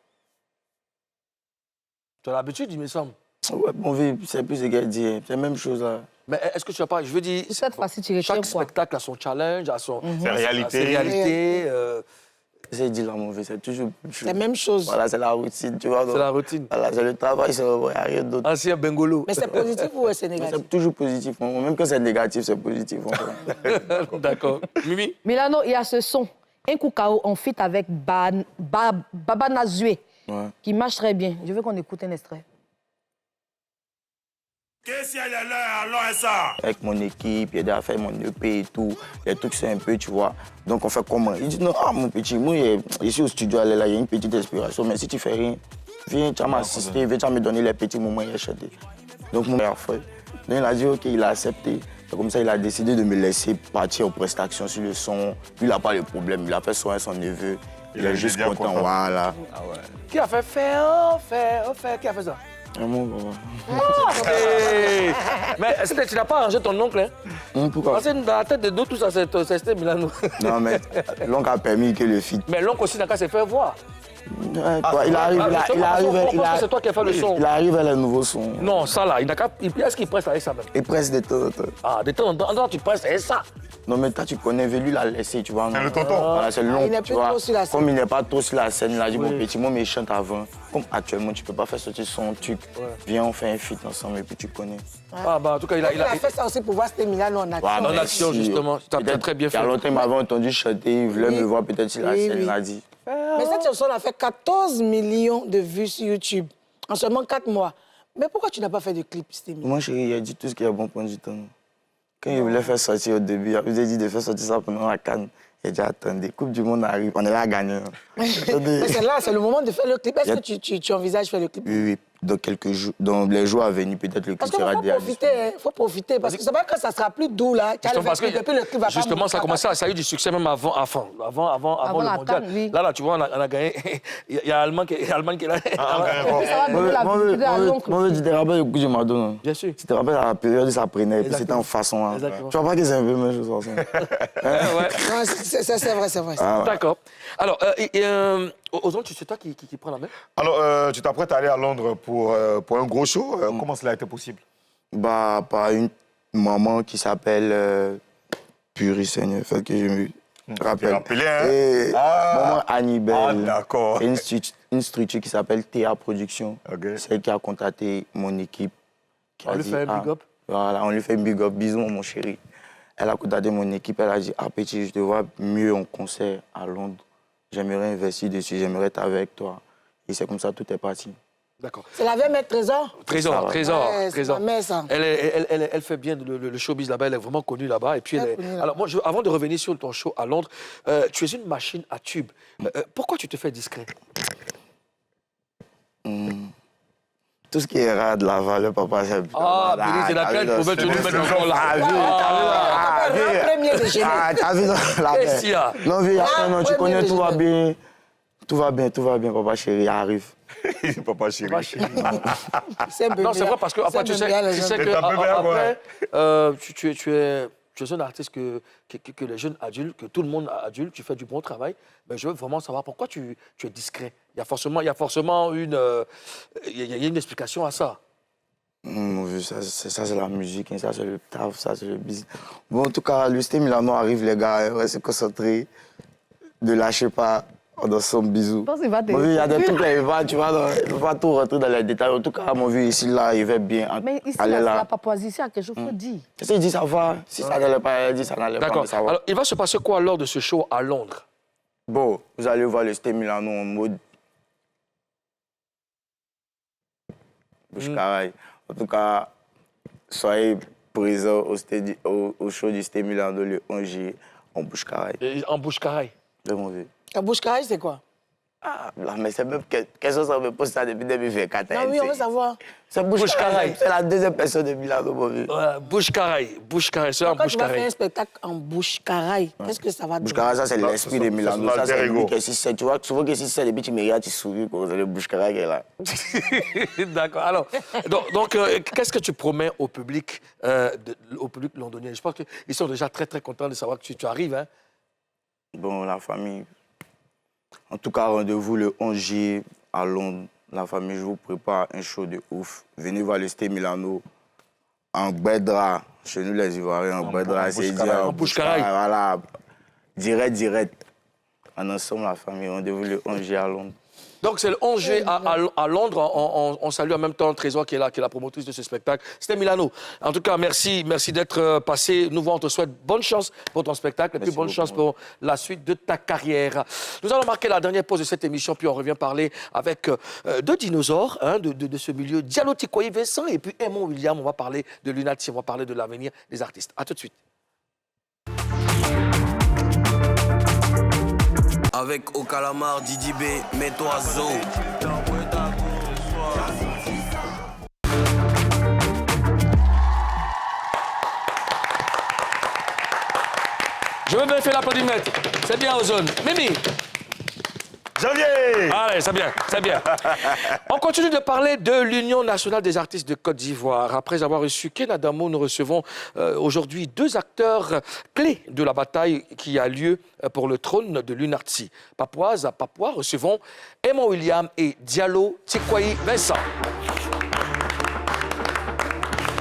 Tu as l'habitude, il me semble. Ouais, bon, c'est plus égal dire, c'est la même chose là. Mais est-ce que tu as pas, je veux dire, cette fois-ci, tu chaque spectacle a son challenge, a son... Ses réalités. C'est dit la mauvaise, c'est toujours... C'est la même chose. Voilà, c'est la routine, tu vois. C'est la routine. Voilà, c'est le travail, c'est rien d'autre. Ancien Bengolo. Mais c'est positif ou c'est négatif? C'est toujours positif. Même quand c'est négatif, c'est positif. D'accord. Mimi? Milano, il y a ce son. Un coup KO en feat avec Baba Nazue, qui marche très bien. Je veux qu'on écoute un extrait. Qu'est-ce qu'il y a là, ça? Avec mon équipe, j'ai déjà fait mon EP et tout. Les trucs, c'est un peu, tu vois. Donc, on fait comment? Il dit, non, mon petit, moi, ici au studio, il y a une petite inspiration. Mais si tu fais rien, viens, tu vas m'assister, viens, tu vas me donner les petits moments, il a chanté. Donc, mon père a fait. Donc, il a dit, OK, il a accepté. Donc, comme ça, il a décidé de me laisser partir aux prestations sur le son. Lui, il n'a pas de problème. Il a fait soin à son neveu. Il est juste content, voilà. Ah ouais. Qui a fait faire? Qui a fait ça? Mon papa. Mais tu n'as pas arrangé ton oncle, hein? Pourquoi? Parce que dans la tête de nous, tout ça, c'est Milano. Non, mais l'oncle a permis que le feat. Mais l'oncle aussi n'a qu'à se faire voir. Il arrive, c'est toi qui as fait le son. Il arrive à le nouveau son. Non, ça là, il n'a qu'à. Est-ce qu'il presse avec ça même? Il presse de temps en temps. Ah, de temps en temps, tu presses avec ça. Non, mais toi, tu connais, lui l'a laissé, tu vois. C'est le tonton. Voilà, c'est long, il n'est tu plus vois. trop sur la scène. Comme il n'est pas trop sur la scène, il a dit, mon petit, moi, mais il chante avant. Comme actuellement, tu ne peux pas faire sortir son truc. Viens, on fait un feat ensemble et puis tu connais. Ah, bah, en tout cas, il a fait ça aussi pour voir Steph Milano en action. En action, justement. Tu as très bien fait. Il y a longtemps, il m'avait entendu chanter, il voulait me voir peut-être sur la scène, il a dit. Mais cette chanson a fait 14 millions de vues sur YouTube en seulement 4 mois. Mais pourquoi tu n'as pas fait de clip, Steph? Moi, chérie, il a dit tout ce qui est bon pour du temps. Quand il voulait faire sortir au début, il avait dit de faire sortir ça pendant la CAN. Il a dit, attendez, Coupe du Monde arrive, on est là à gagner. Mais c'est là, c'est le moment de faire le clip. Est-ce que tu envisages faire le clip? Oui, dans quelques jours, dans les jours à venir, peut-être le clip sera déjà. Il faut profiter, parce que c'est vrai que ça sera plus doux, là. Justement, ça a commencé, ça a eu du succès même avant le mondial. Oui. Là, tu vois, on a gagné. Il y a Allemagne qui est là. Moi, je te rappelle le coup de Madonna. Bien sûr. Tu te rappelles à la période où ça prenait, et puis c'était en façon. Tu vois pas que c'est un peu la même chose. C'est vrai, c'est vrai. D'accord. Alors, Ozon, c'est toi qui prends la main? Alors, tu t'apprêtes à aller à Londres pour un gros show. Comment cela a été possible? Bah, par une maman qui s'appelle Puri Seigneur, fait que je me rappelle. Hein? Maman Annibelle. Ah, d'accord. Une structure qui s'appelle Théa Production. Okay. Celle qui a contacté mon équipe. On lui fait un big up? Voilà, on lui fait un big up. Bisous, mon chéri. Elle a contacté mon équipe. Elle a dit, petit, je te vois mieux en concert à Londres. J'aimerais investir dessus, j'aimerais être avec toi. Et c'est comme ça, tout est parti. D'accord. C'est la vieille maître Trésor? Trésor. C'est ma mère, ça. Elle fait bien le showbiz là-bas, elle est vraiment connue là-bas. Et puis alors, moi, avant de revenir sur ton show à Londres, tu es une machine à tube. Pourquoi tu te fais discret? Tout ce qui est rare de la valeur, papa, c'est... Ah, Billy, c'est laquelle pour mettre le numéro là? T'as vu la paix? Non, tu connais, tout va bien. Tout va bien, papa chéri, arrive. Papa chéri. Non, c'est vrai parce que après, tu sais que après, tu es un artiste que les jeunes adultes, que tout le monde adulte, tu fais du bon travail. Mais je veux vraiment savoir pourquoi tu es discret. Il y a forcément une explication à ça. Ça, c'est la musique, ça, c'est le taf, ça, c'est le business. Bon, en tout cas, le ST Milano arrive, les gars, on va se concentrer, ne lâchez pas, on donne son bisou. Il y a des trucs là, il va pas tout rentrer dans les détails. En tout cas, mon vieux, ici, là, il va bien. Mais ici, là, la Papouasie, il y a quelque chose qu'il faut dire. Si il dit ça va, si ça n'allait pas, il dit ça n'allait pas. D'accord. Alors, il va se passer quoi lors de ce show à Londres? Bon, vous allez voir le ST Milano en mode bouche-caraï. En tout cas, soyez présents au show du ST Milano le 11 juillet en bouche-caraï. En bouche-caraï? De mon vieux. La bouche-caraï, c'est quoi? Ah, là, mais c'est même question ça me pose ça depuis 2024. Non, oui, on veut savoir. C'est bouche-caraï. C'est la deuxième personne de Milano, mon vieux. Bouche-caraï, c'est un Quand tu vas bouche-caraï. faire un spectacle en bouche-caraï, qu'est-ce que ça va donner? Bouche-caraï, ça, c'est l'esprit de Milano. Ça, c'est lui qui est tu vois, souvent que si c'est les petits tu me regardes, tu souris, c'est le bouche-caraï qui est là. D'accord. Alors, donc qu'est-ce que tu promets au public londonien? Je pense qu'ils sont déjà très, très contents de savoir que tu arrives. Hein? Bon, la famille. En tout cas, rendez-vous le 11 juillet à Londres. La famille, je vous prépare un show de ouf. Venez voir le ST Milano en Bedra. Chez nous, les Ivoiriens, en Bedra, c'est dire en bouche-caraï. Voilà, direct. En ensemble, la famille, rendez-vous le 11 juillet à Londres. Donc, c'est le 11 juillet à Londres. On salue en même temps Trésor, qui est là, qui est la promotrice de ce spectacle. C'était Milano. En tout cas, merci d'être passé. Nous, on te souhaite bonne chance pour ton spectacle et puis bonne chance pour la suite de ta carrière. Nous allons marquer la dernière pause de cette émission, puis on revient parler avec deux dinosaures de ce milieu. Diallo Tikoyi Vincent et puis Aimon William. On va parler de l'UNATI, on va parler de l'avenir des artistes. À tout de suite. Avec au calamar Didi B, mets-toi Zo. Je veux bien faire l'applaudimètre. C'est bien, Ozone. Mimi. Janvier. Allez, c'est bien, c'est bien. On continue de parler de l'Union nationale des artistes de Côte d'Ivoire. Après avoir reçu Ken Adamo, nous recevons aujourd'hui deux acteurs clés de la bataille qui a lieu pour le trône de l'UNATI. Papouase à Papouas, recevons Aimon William et Diallo Tikoyi Vincent.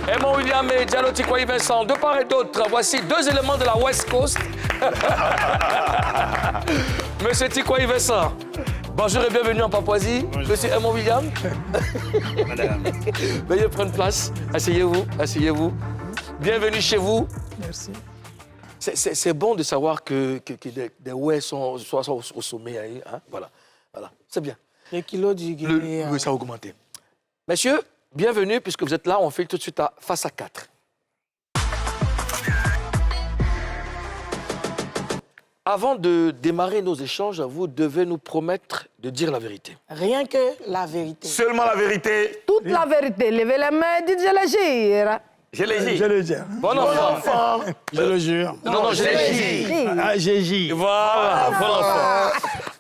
Aimon William et Diallo Tikoyi Vincent, de part et d'autre, voici deux éléments de la West Coast. Monsieur Tikoyi Vincent, bonjour et bienvenue en Papouasie. Bonjour. Monsieur Aimon William. Madame. Veuillez prendre place. Asseyez-vous. Bienvenue chez vous. Merci. C'est bon de savoir que des ouais sont au sommet. Hein? Voilà. C'est bien. Les kilos du Guinée. Oui, ça a augmenté. Messieurs, bienvenue, puisque vous êtes là. On file tout de suite à Face à 4. Avant de démarrer nos échanges, vous devez nous promettre de dire la vérité. Rien que la vérité. Seulement la vérité. Toute la vérité. Levez les mains, dites je le jure. Je le jure. Je le jure. Bon enfant. Je le jure. Non, je le jure. Ah, j'ai jure. Voilà, bon enfant.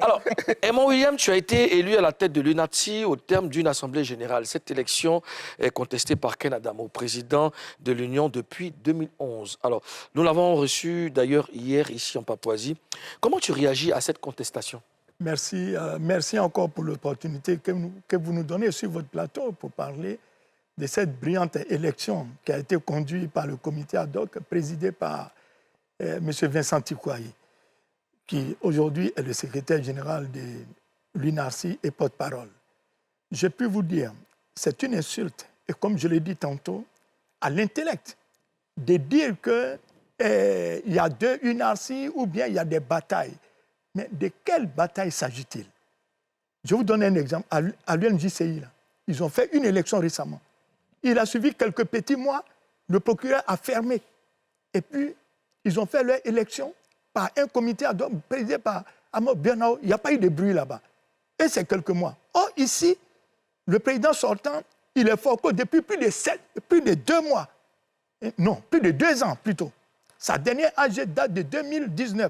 Alors, Aimon William, tu as été élu à la tête de l'UNATI au terme d'une assemblée générale. Cette élection est contestée par Ken Adamo, président de l'Union depuis 2011. Alors, nous l'avons reçu d'ailleurs hier ici en Papouasie. Comment tu réagis à cette contestation? Merci. Merci encore pour l'opportunité que vous nous donnez sur votre plateau pour parler de cette brillante élection qui a été conduite par le comité ad hoc présidé par M. Vincent Tikoyi, qui aujourd'hui est le secrétaire général de l'UNATI et porte-parole. Je peux vous dire, c'est une insulte, et comme je l'ai dit tantôt, à l'intellect, de dire qu'il y a deux UNATI ou bien il y a des batailles. Mais de quelle bataille s'agit-il? Je vous donne un exemple. À l'UNJCI, ils ont fait une élection récemment. Il a suivi quelques petits mois, le procureur a fermé. Et puis, ils ont fait leur élection par un comité ad hoc présidé par Amor Bernao. Il n'y a pas eu de bruit là-bas. Et c'est quelques mois. Or, ici, le président sortant, il est fort que depuis plus de 2 mois, non, plus de 2 ans plutôt. Sa dernière AG date de 2019.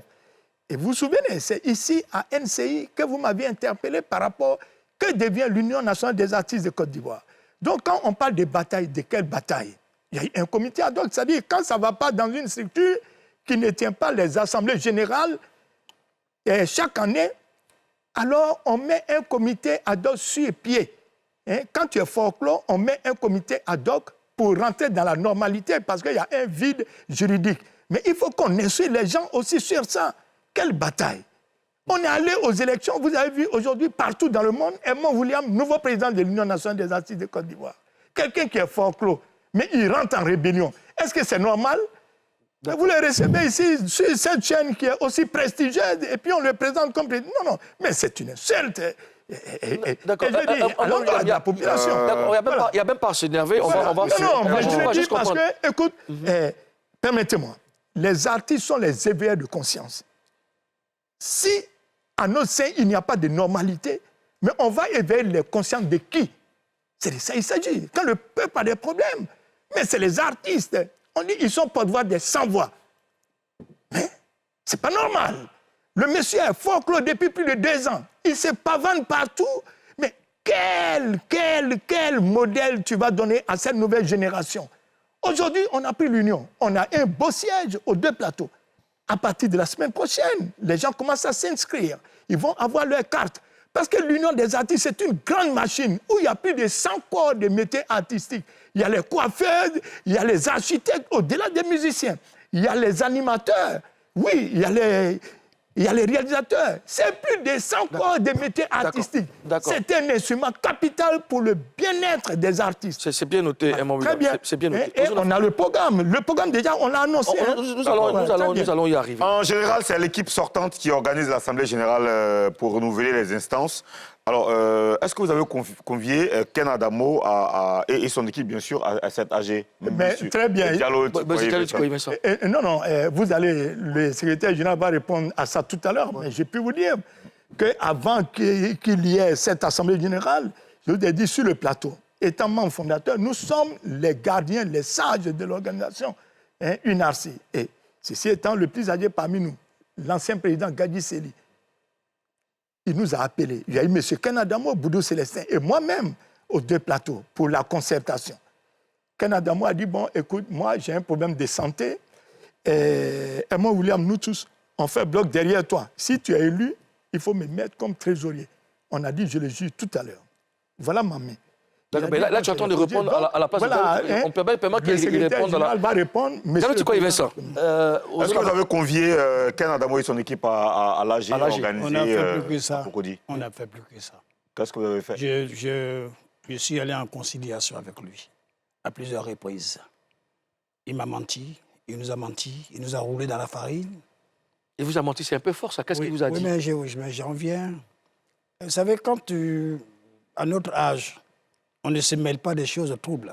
Et vous vous souvenez, c'est ici, à NCI, que vous m'aviez interpellé par rapport à que devient l'Union nationale des artistes de Côte d'Ivoire. Donc, quand on parle de bataille, de quelle bataille? Il y a un comité ad hoc, c'est-à-dire quand ça ne va pas dans une structure qui ne tient pas les assemblées générales chaque année, alors on met un comité ad hoc sur pied. Quand tu es folklore, on met un comité ad hoc pour rentrer dans la normalité parce qu'il y a un vide juridique. Mais il faut qu'on instruise les gens aussi sur ça. Quelle bataille! On est allé aux élections, vous avez vu aujourd'hui partout dans le monde, Edmond William, nouveau président de l'Union nationale des artistes de Côte d'Ivoire. Quelqu'un qui est folklore, mais il rentre en rébellion. Est-ce que c'est normal? Vous le recevez ici sur cette chaîne qui est aussi prestigieuse et puis on le présente comme président. Non, mais c'est une insulte. D'accord. À l'endroit de la population. Il n'y a même pas à s'énerver. On va mais je le dis parce que, écoute, permettez-moi, les artistes sont les éveilleurs de conscience. Si à nos sein, il n'y a pas de normalité, mais on va éveiller les consciences de qui? C'est de ça qu'il s'agit. Quand le peuple a des problèmes, mais c'est les artistes. On dit qu'ils sont porte-voix des sans-voix. Mais c'est pas normal. Le monsieur est folklore depuis plus de 2 ans. Il se pavane partout. Mais quel modèle tu vas donner à cette nouvelle génération? Aujourd'hui, on a pris l'Union. On a un beau siège aux 2 plateaux. À partir de la semaine prochaine, les gens commencent à s'inscrire. Ils vont avoir leur carte. Parce que l'Union des artistes, c'est une grande machine où il y a plus de 100 corps de métiers artistiques. Il y a les coiffeurs, il y a les architectes, au-delà des musiciens. Il y a les animateurs. Oui, il y a les réalisateurs. C'est plus de 100 corps de métiers artistiques. C'est un instrument capital pour le bien-être des artistes. C'est bien noté, Edmond William. Très bien. C'est bien noté. Et on a le programme. Le programme, déjà, on l'a annoncé. Nous allons y arriver. En général, c'est l'équipe sortante qui organise l'Assemblée générale pour renouveler les instances. Alors, est-ce que vous avez convié Ken Adamo et son équipe, bien sûr, à cette AG? Très bien. Non, le secrétaire général va répondre à ça tout à l'heure, mais j'ai pu vous dire qu'avant qu'il y ait cette Assemblée générale, je vous ai dit sur le plateau, étant membre fondateur, nous sommes les gardiens, les sages de l'organisation UNARCI. Et ceci étant le plus âgé parmi nous, l'ancien président Gadji Seli. Il nous a appelés. Il y a eu M. Ken Adamo, Boudou Célestin et moi-même aux 2 plateaux pour la concertation. Ken Adamo a dit, bon, écoute, moi, j'ai un problème de santé. Et moi, William, nous tous, on fait bloc derrière toi. Si tu es élu, il faut me mettre comme trésorier. On a dit, je le jure tout à l'heure. Voilà ma main. Mais là, tu es en train de répondre à la place de... On permet qu'il réponde à la... va répondre. Tu quoi, Vincent? Est-ce que vous avez convié Ken Adamo et son équipe à l'AG organisé? On a fait plus que ça. On a fait plus que ça. Qu'est-ce que vous avez fait? Je suis allé en conciliation avec lui à plusieurs reprises. Il m'a menti, il nous a menti, il nous a roulé dans la farine. Il vous a menti, c'est un peu fort ça. Qu'est-ce qu'il vous a dit? Oui, mais j'en viens. Vous savez, à notre âge, on ne se mêle pas des choses troubles.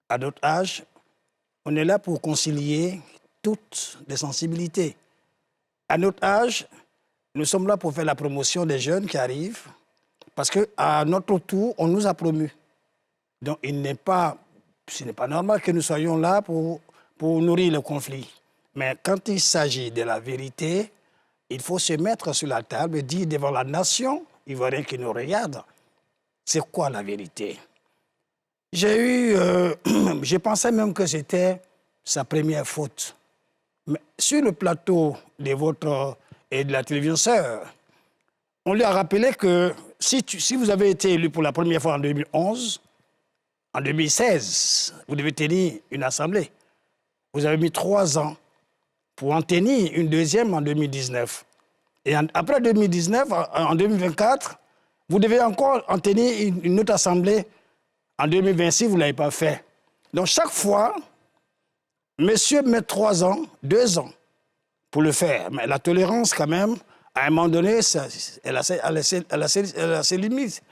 À notre âge, on est là pour concilier toutes les sensibilités. À notre âge, nous sommes là pour faire la promotion des jeunes qui arrivent, parce qu'à notre tour, on nous a promus. Donc, ce n'est pas normal que nous soyons là pour nourrir le conflit. Mais quand il s'agit de la vérité, il faut se mettre sur la table et dire devant la nation ivoirienne qui nous regarde, c'est quoi la vérité? Je pensais même que c'était sa première faute. Mais sur le plateau de votre et de la télévision sœur, on lui a rappelé que si vous avez été élu pour la première fois en 2011, en 2016, vous devez tenir une assemblée. Vous avez mis 3 ans pour en tenir une deuxième en 2019. Et après 2019, en 2024, vous devez encore en tenir une autre assemblée en 2026, vous ne l'avez pas fait. Donc chaque fois, monsieur met 3 ans, 2 ans pour le faire. Mais la tolérance, quand même, à un moment donné, elle a ses limites.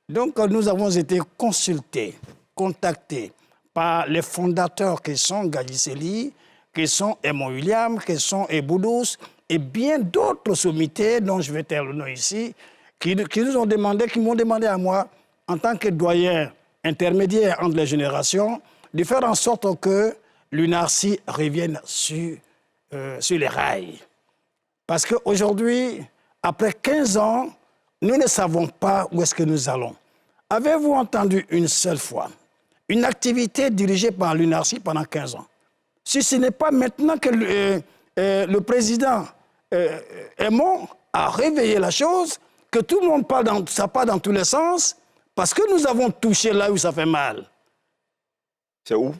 Donc nous avons été consultés, contactés par les fondateurs qui sont Gadji Seli, qui sont Edmond William, qui sont Boudous, et bien d'autres sommités dont je vais taire le nom ici, qui m'ont demandé à moi, en tant que doyen intermédiaire entre les générations, de faire en sorte que l'UNARCI revienne sur les rails. Parce qu'aujourd'hui, après 15 ans, nous ne savons pas où est-ce que nous allons. Avez-vous entendu une seule fois une activité dirigée par l'UNARCI pendant 15 ans. Si ce n'est pas maintenant que le président Aymon a réveillé la chose, que tout le monde ça part dans tous les sens, parce que nous avons touché là où ça fait mal. C'est où?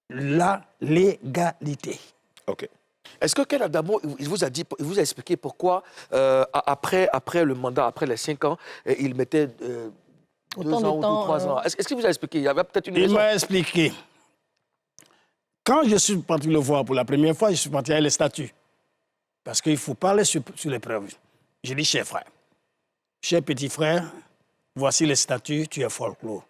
La légalité. OK. Est-ce que Ken Adamo, il vous a expliqué pourquoi, après le mandat, après les 5 ans, il mettait 2 ans ou 3 ans? Est-ce qu'il vous a expliqué? Il y avait peut-être une raison. Il m'a expliqué. Quand je suis parti le voir pour la première fois, je suis parti avec les statuts. Parce qu'il faut parler sur les preuves. J'ai dit, cher frère, cher petit frère, voici les statuts, tu es folklore.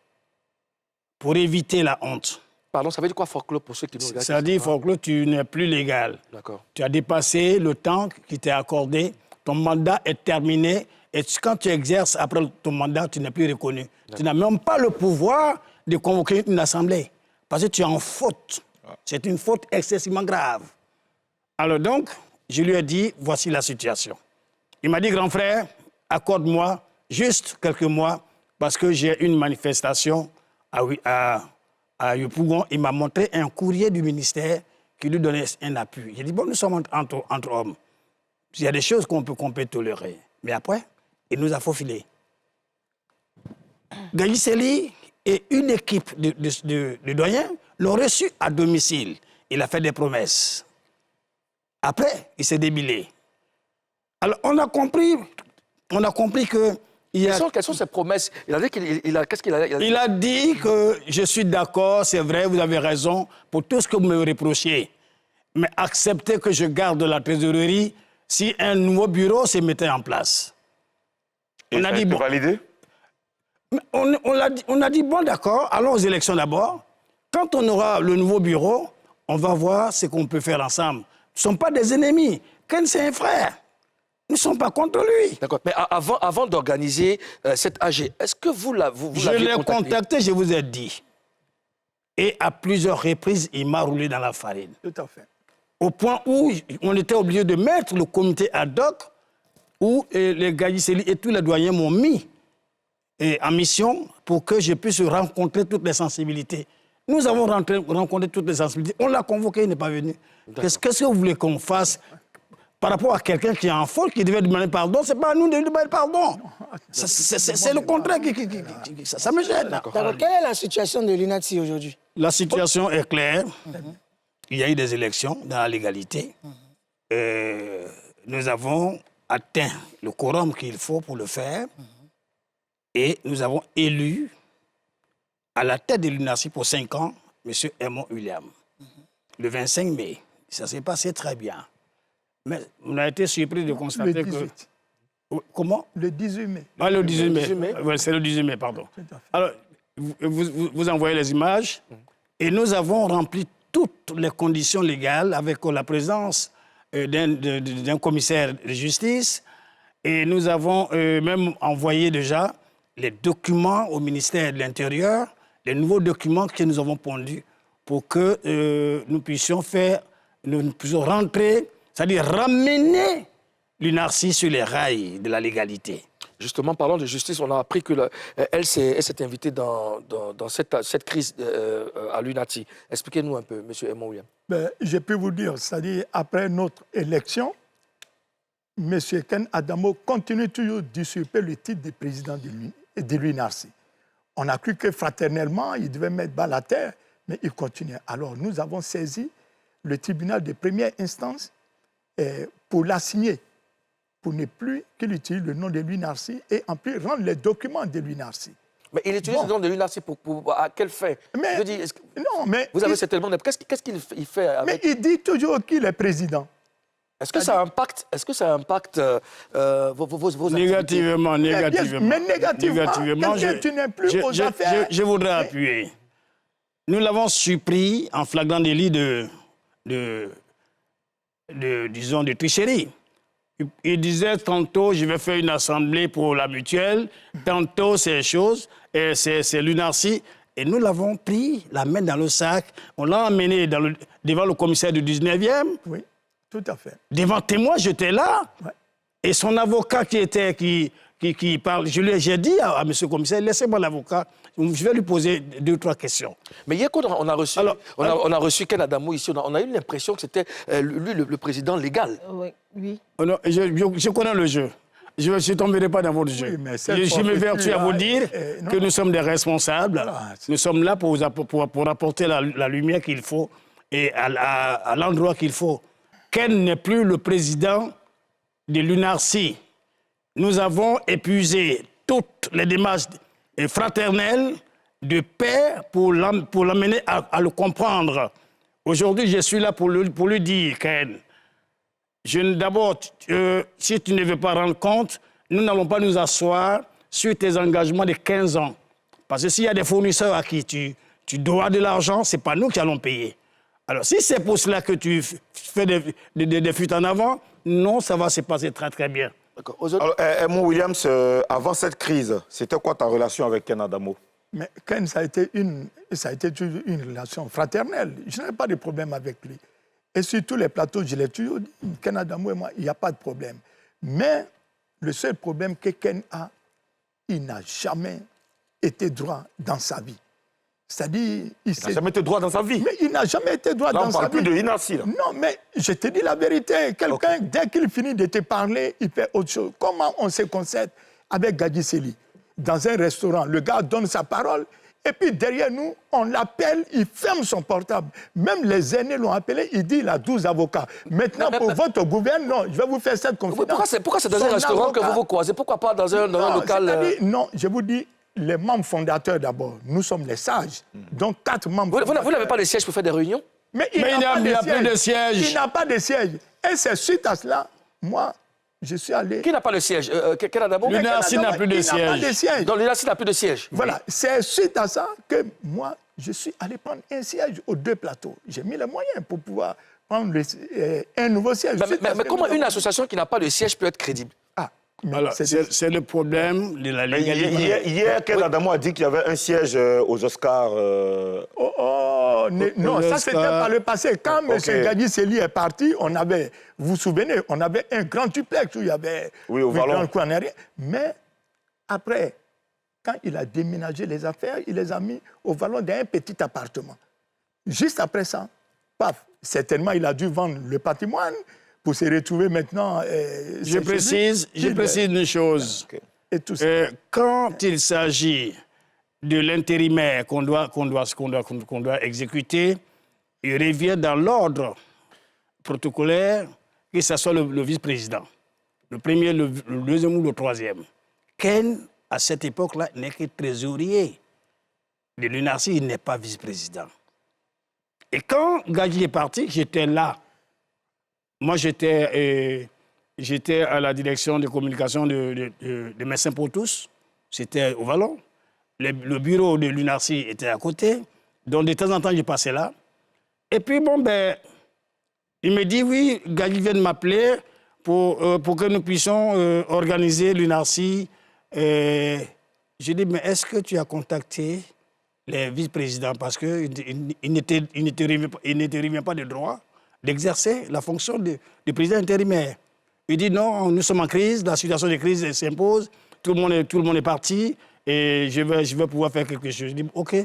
Pour éviter la honte. Pardon, ça veut dire quoi folklore pour ceux qui nous regardent? Ça dit folklore, tu n'es plus légal. D'accord. Tu as dépassé le temps qui t'est accordé, ton mandat est terminé, et quand tu exerces après ton mandat, tu n'es plus reconnu. Tu n'as même pas le pouvoir de convoquer une assemblée, parce que tu es en faute. C'est une faute excessivement grave. Alors donc, je lui ai dit, voici la situation. Il m'a dit, grand frère, accorde-moi juste quelques mois, parce que j'ai une manifestation à Yopougon. Il m'a montré un courrier du ministère qui lui donnait un appui. J'ai dit, bon, nous sommes entre hommes. Il y a des choses qu'on peut tolérer. Mais après, il nous a faufilé. Gaïseli et une équipe de doyens l'ont reçu à domicile. Il a fait des promesses. Après, il s'est débilé. Alors, on a compris que... Quelles sont ses promesses? Il a dit qu'est-ce qu'il a dit? Il a dit que je suis d'accord, c'est vrai, vous avez raison pour tout ce que vous me reprochez. Mais acceptez que je garde la trésorerie si un nouveau bureau se mettait en place. Et on a dit bon. Validé? On a dit bon, d'accord, allons aux élections d'abord. Quand on aura le nouveau bureau, on va voir ce qu'on peut faire ensemble. Nous ne sommes pas des ennemis. Ken, c'est un frère. Nous ne sommes pas contre lui. D'accord. Mais avant d'organiser cette AG, est-ce que vous l'avez contacté, je vous ai dit. Et à plusieurs reprises, il m'a roulé dans la farine. Tout à fait. Au point où on était obligé de mettre le comité ad hoc, où les Gaïseli et tous les doyens m'ont mis en mission pour que je puisse rencontrer toutes les sensibilités. Nous avons rencontré toutes les sensibilités. On l'a convoqué, il n'est pas venu. Qu'est-ce que vous voulez qu'on fasse par rapport à quelqu'un qui est en faute, qui devait demander pardon? Ce n'est pas à nous de demander pardon. C'est le contraire ça me gêne. Alors, quelle est la situation de l'UNATSI aujourd'hui? La situation est claire. Il y a eu des élections dans la légalité. Nous avons atteint le quorum qu'il faut pour le faire. Et nous avons élu à la tête de l'UNATSI pour 5 ans, M. Aymon William. Le 25 mai. Ça s'est passé très bien. Mais on a été surpris de constater le 18. que... Comment? Le 18 mai. Ah, le 18 mai. Ouais, c'est le 18 mai, pardon. Alors, vous envoyez les images et nous avons rempli toutes les conditions légales avec la présence d'un commissaire de justice et nous avons même envoyé déjà les documents au ministère de l'Intérieur, les nouveaux documents que nous avons pondus pour que nous puissions rentrer, c'est-à-dire ramener l'UNARCI sur les rails de la légalité. Justement, parlant de justice, on a appris qu'elle s'est invitée dans cette crise à l'UNATSI. Expliquez-nous un peu, M. Aymon William. Je peux vous dire, c'est-à-dire après notre élection, M. Ken Adamo continue toujours d'usurper le titre de président de l'UNARCI. On a cru que fraternellement, il devait mettre balle à terre, mais il continue. Alors nous avons saisi le tribunal de première instance pour l'assigner, pour ne plus qu'il utilise le nom de l'UNARCI et en plus rendre les documents de l'UNARCI. Mais il utilise le nom de l'UNARCI à quel fait? Mais, non, mais vous avez certainement... Qu'est-ce qu'il fait avec... Mais il dit toujours qu'il est président. Est-ce que ça impacte vos négativement, Mais négativement, tu n'es plus aux affaires. Je voudrais appuyer. Nous l'avons surpris en flagrant délit disons, de tricherie. Il disait tantôt, je vais faire une assemblée pour la mutuelle, tantôt c'est chose, et c'est l'UNARCI. Et nous l'avons pris, la main dans le sac, on l'a emmené devant le commissaire du 19e. Oui, tout à fait. Devant témoin, j'étais là. Ouais. Et son avocat qui qui parle. J'ai dit à M. le commissaire, laissez-moi l'avocat, je vais lui poser 2 ou 3 questions. Mais hier, quand on a reçu Ken Adamo ici, on a eu l'impression que c'était lui le président légal. Oui. Oh non, je connais le jeu. Je ne tomberai pas dans votre jeu. Oui, je me vertue à vous dire que nous sommes des responsables. Voilà. Nous sommes là pour apporter la lumière qu'il faut et à l'endroit qu'il faut. Ken n'est plus le président de l'UNARCI. Nous avons épuisé toutes les démarches fraternelles de paix pour l'amener à le comprendre. Aujourd'hui, je suis là pour lui dire, Ken, d'abord, si tu ne veux pas rendre compte, nous n'allons pas nous asseoir sur tes engagements de 15 ans. Parce que s'il y a des fournisseurs à qui tu dois de l'argent, ce n'est pas nous qui allons payer. Alors, si c'est pour cela que tu fais des fuites en avant, non, ça va se passer très, très bien. D'accord. Alors, Edmond Williams, avant cette crise, c'était quoi ta relation avec Ken Adamo? Mais Ken, ça a été toujours une relation fraternelle. Je n'avais pas de problème avec lui. Et sur tous les plateaux, je l'ai toujours dit, Ken Adamo et moi, il n'y a pas de problème. Mais le seul problème que Ken a, il n'a jamais été droit dans sa vie. C'est-à-dire... Il n'a jamais été droit dans sa vie. Mais il n'a jamais été droit dans sa vie. Là, on parle plus de Inarci. Non, mais je te dis la vérité. Quelqu'un, dès qu'il finit de te parler, il fait autre chose. Comment on se concède avec Gadji Sely? Dans un restaurant, le gars donne sa parole, et puis derrière nous, on l'appelle, il ferme son portable. Même les aînés l'ont appelé, il dit il a 12 avocats. Maintenant, pour votre gouvernement, je vais vous faire cette confidence. Pourquoi c'est dans un restaurant que vous vous croisez? Pourquoi pas dans un local Non, je vous dis, les membres fondateurs d'abord, nous sommes les sages. Donc 4 membres fondateurs. Vous n'avez pas de siège pour faire des réunions? Mais il n'y a plus de siège. Il n'a pas de siège. Et c'est suite à cela, moi, je suis allé... Qui n'a pas de siège? Ken Adamo? L'UNARCI n'a plus de siège. Donc l'UNARCI n'a plus de siège. Voilà, c'est suite à ça que moi, je suis allé prendre un siège aux 2 plateaux. J'ai mis les moyens pour pouvoir prendre un nouveau siège. Mais comment une association qui n'a pas de siège peut être crédible? Alors, c'est le problème de la légalité. Hier, Ken Adamo a dit qu'il y avait un siège aux Oscars. Non, ça c'était par le passé. Quand M. Gadji Sely est parti, vous vous souvenez, on avait un grand duplex où il y avait au Vallon. Mais après, quand il a déménagé les affaires, il les a mis au Vallon d'un petit appartement. Juste après ça, paf, certainement il a dû vendre le patrimoine pour se retrouver maintenant... Je précise une chose. Et tout ça. Quand il s'agit de l'intérimaire qu'on doit exécuter, il revient dans l'ordre protocolaire que ce soit le vice-président. Le premier, le deuxième ou le troisième. Ken, à cette époque-là, n'est que trésorier de l'UNARCI, il n'est pas vice-président. Et quand Gadji est parti, j'étais là. Moi, j'étais à la direction de communication de Médecins pour tous. C'était au Vallon. Le bureau de l'UNARCI était à côté. Donc, de temps en temps, je passais là. Et puis, il me dit, oui, Gadji vient de m'appeler pour que nous puissions organiser l'UNARCI. Je dis, mais est-ce que tu as contacté les vice-présidents? Parce qu'ils ne te reviennent pas de droit d'exercer la fonction de président intérimaire. Il dit non, nous sommes en crise, la situation de crise s'impose, tout le monde est parti et je vais pouvoir faire quelque chose. Je dis ok,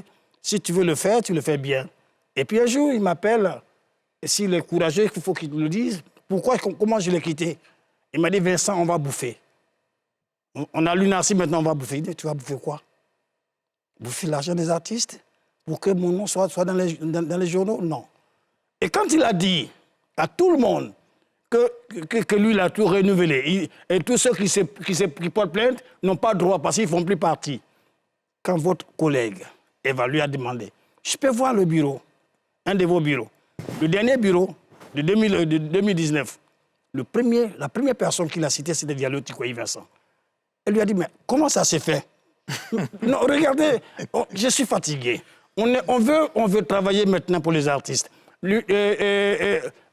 si tu veux le faire, tu le fais bien. Et puis un jour, il m'appelle, et s'il est courageux, il faut qu'il nous dise comment je l'ai quitté. Il m'a dit Vincent, on va bouffer. On a l'UNARCI maintenant, on va bouffer. Il dit tu vas bouffer quoi? Bouffer l'argent des artistes pour que mon nom soit dans les journaux? Non. Et quand il a dit à tout le monde que lui, il a tout renouvelé, et tous ceux qui portent plainte n'ont pas droit parce qu'ils ne font plus partie. Quand votre collègue, Eva, lui a demandé, je peux voir le bureau, un de vos bureaux. Le dernier bureau de 2019, la première personne qu'il a citée, c'était Diallo Tikoyi Vincent. Elle lui a dit, mais comment ça s'est fait? Non, regardez, je suis fatigué. On veut travailler maintenant pour les artistes.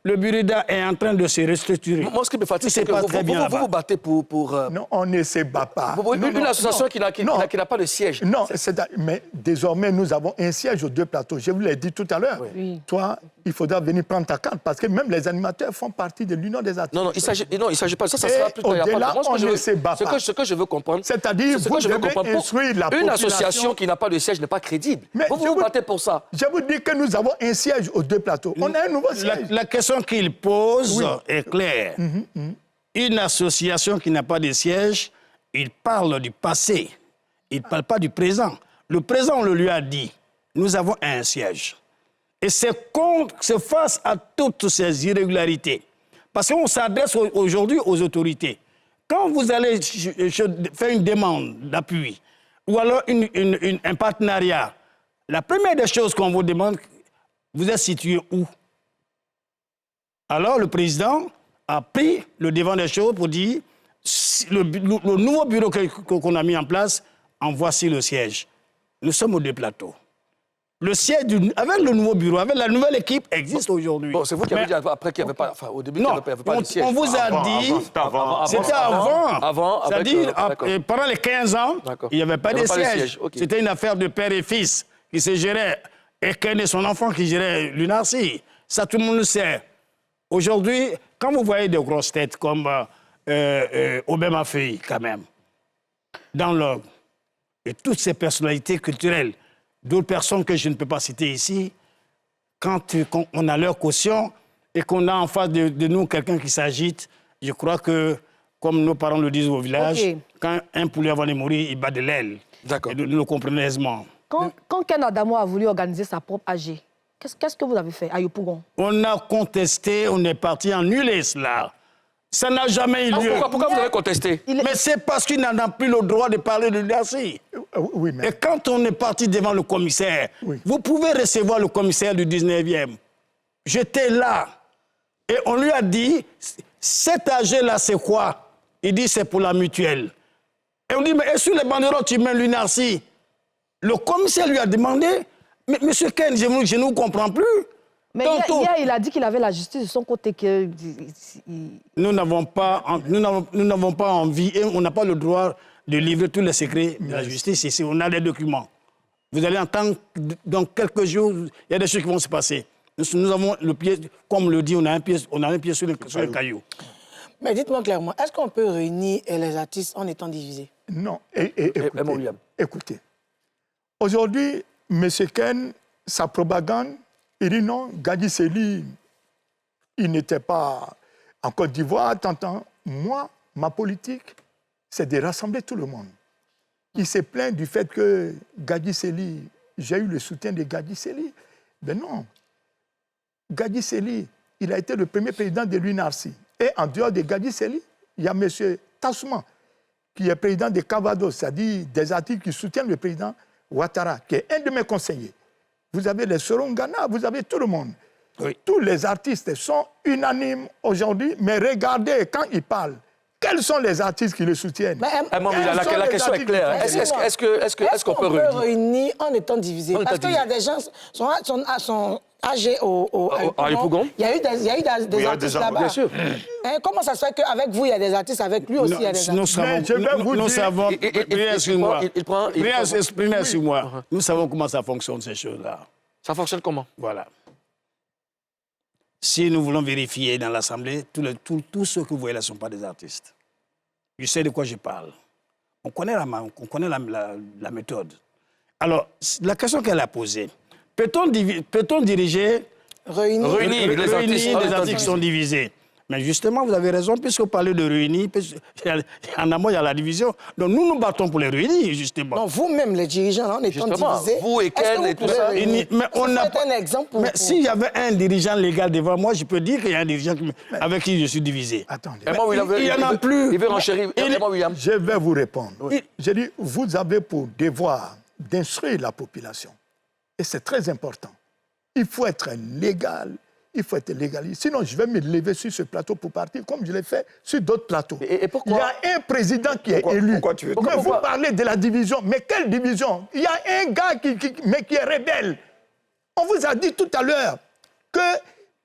Le Burida est en train de se restructurer. Moi, ce qui me fatigue, c'est que vous vous battez pour... Non, on ne se bat pas. Une association qui n'a pas de siège. Non, mais désormais, nous avons un siège aux 2 plateaux. Je vous l'ai dit tout à l'heure. Oui. Toi, il faudra venir prendre ta carte parce que même les animateurs font partie de l'Union des artistes. Non, il ne s'agit pas. Ça sera plus tard. Au-delà, on ne se bat pas. Ce que je veux comprendre, c'est-à-dire que vous devez instruire la population. Une association qui n'a pas de siège n'est pas crédible. Mais vous vous battez pour ça. Je vous dis que nous avons un siège aux 2 plateaux. On a un nouveau siège. La question qu'il pose est claire. Une association qui n'a pas de siège, il parle du passé. Il ne parle pas du présent. Le présent, on le lui a dit. Nous avons un siège. Et c'est face à toutes ces irrégularités. Parce qu'on s'adresse aujourd'hui aux autorités. Quand vous allez faire une demande d'appui ou alors un partenariat, la première des choses qu'on vous demande, vous êtes situé où? Alors le président a pris le devant des choses pour dire le nouveau bureau qu'on a mis en place, en voici le siège. Nous sommes aux 2 plateaux. Le siège, avec le nouveau bureau, avec la nouvelle équipe, existe aujourd'hui. Bon, c'est vous qui avez dit après qu'il n'y avait pas... Enfin, au début, il n'y avait pas de siège. On vous a dit... C'était avant. C'est-à-dire, pendant les 15 ans, il n'y avait pas de siège. C'était une affaire de père et fils qui se gérait. Et Ken et son enfant qui gérait l'UNARCI. Ça, tout le monde le sait. Aujourd'hui, quand vous voyez des grosses têtes comme Obama Feuille, quand même, dans l'ordre, et toutes ces personnalités culturelles, d'autres personnes que je ne peux pas citer ici, quand on a leur caution et qu'on a en face de nous quelqu'un qui s'agite, je crois que, comme nos parents le disent au village, quand un poulet avant de mourir, il bat de l'aile. D'accord. Nous le comprenons aisément. Quand Ken Adamo a voulu organiser sa propre AG, qu'est-ce que vous avez fait à Yopougon? On a contesté, on est parti annuler cela. Ça n'a jamais eu lieu. Pourquoi vous avez contesté? Mais c'est parce qu'il n'en a plus le droit de parler de l'UNARCI. Oui, mais... Et quand on est parti devant le commissaire, vous pouvez recevoir le commissaire du 19e. J'étais là. Et on lui a dit, cet AG-là, c'est quoi? Il dit, c'est pour la mutuelle. Et on dit, mais sur les banderoles, tu mets l'UNARCI. Le commissaire lui a demandé, mais monsieur Ken, je ne vous comprends plus. Mais hier, il a dit qu'il avait la justice de son côté. Nous n'avons pas envie et on n'a pas le droit de livrer tous les secrets de la justice ici. On a des documents. Vous allez entendre, dans quelques jours, il y a des choses qui vont se passer. Nous avons le pied, comme le dit, on a un pied sur le caillou. Mais dites-moi clairement, est-ce qu'on peut réunir les artistes en étant divisés? Non. Écoutez, aujourd'hui, M. Ken, sa propagande, il dit non, Gadi Sely, il n'était pas en Côte d'Ivoire, t'entends. Moi, ma politique, c'est de rassembler tout le monde. Il s'est plaint du fait que Gadi Sely, j'ai eu le soutien de Gadi Sely. Mais non. Gadi Sely, il a été le premier président de l'UNARCI. Et en dehors de Gadi Sely, il y a M. Tassouma, qui est président de Cavados, c'est-à-dire des artistes qui soutiennent le président Ouattara, qui est un de mes conseillers. Vous avez les Sorongana, vous avez tout le monde. Oui. Tous les artistes sont unanimes aujourd'hui, mais regardez, quand ils parlent, quels sont les artistes qui le soutiennent? La question est claire. Est-ce qu'on peut réunir en étant divisé? Parce qu'il y a des gens qui sont âgés à Yopougon. Il y a eu des artistes là-bas. Bien sûr. Comment ça se fait qu'avec vous, il y a des artistes, avec lui aussi, il y a des artistes? Nous savons... Excusez-moi. Nous savons comment ça fonctionne, ces choses-là. Ça fonctionne comment? Voilà. Si nous voulons vérifier dans l'Assemblée, tous ceux que vous voyez là ne sont pas des artistes. Je sais de quoi je parle. On connaît la méthode. Alors, la question qu'elle a posée, peut-on diriger, réunir les artistes qui sont divisés? Mais justement, vous avez raison, puisque vous parlez de réunir, en amont, il y a la division. Donc nous nous battons pour les réunir, justement. Non, vous-même, les dirigeants, là, en étant divisés, vous et Ken et tout ça. Mais un exemple pour... Mais s'il y avait un dirigeant légal devant moi, je peux dire qu'il y a un dirigeant avec qui je suis divisé. Attendez. Il n'y en a plus. Il veut renchérir. Je vais vous répondre. Oui. J'ai dit, vous avez pour devoir d'instruire la population. Et c'est très important. Il faut être légal. Il faut être légaliste. Sinon, je vais me lever sur ce plateau pour partir, comme je l'ai fait sur d'autres plateaux. Et pourquoi? Il y a un président qui est élu. Mais vous parlez de la division. Mais quelle division? Il y a un gars qui est rebelle. On vous a dit tout à l'heure que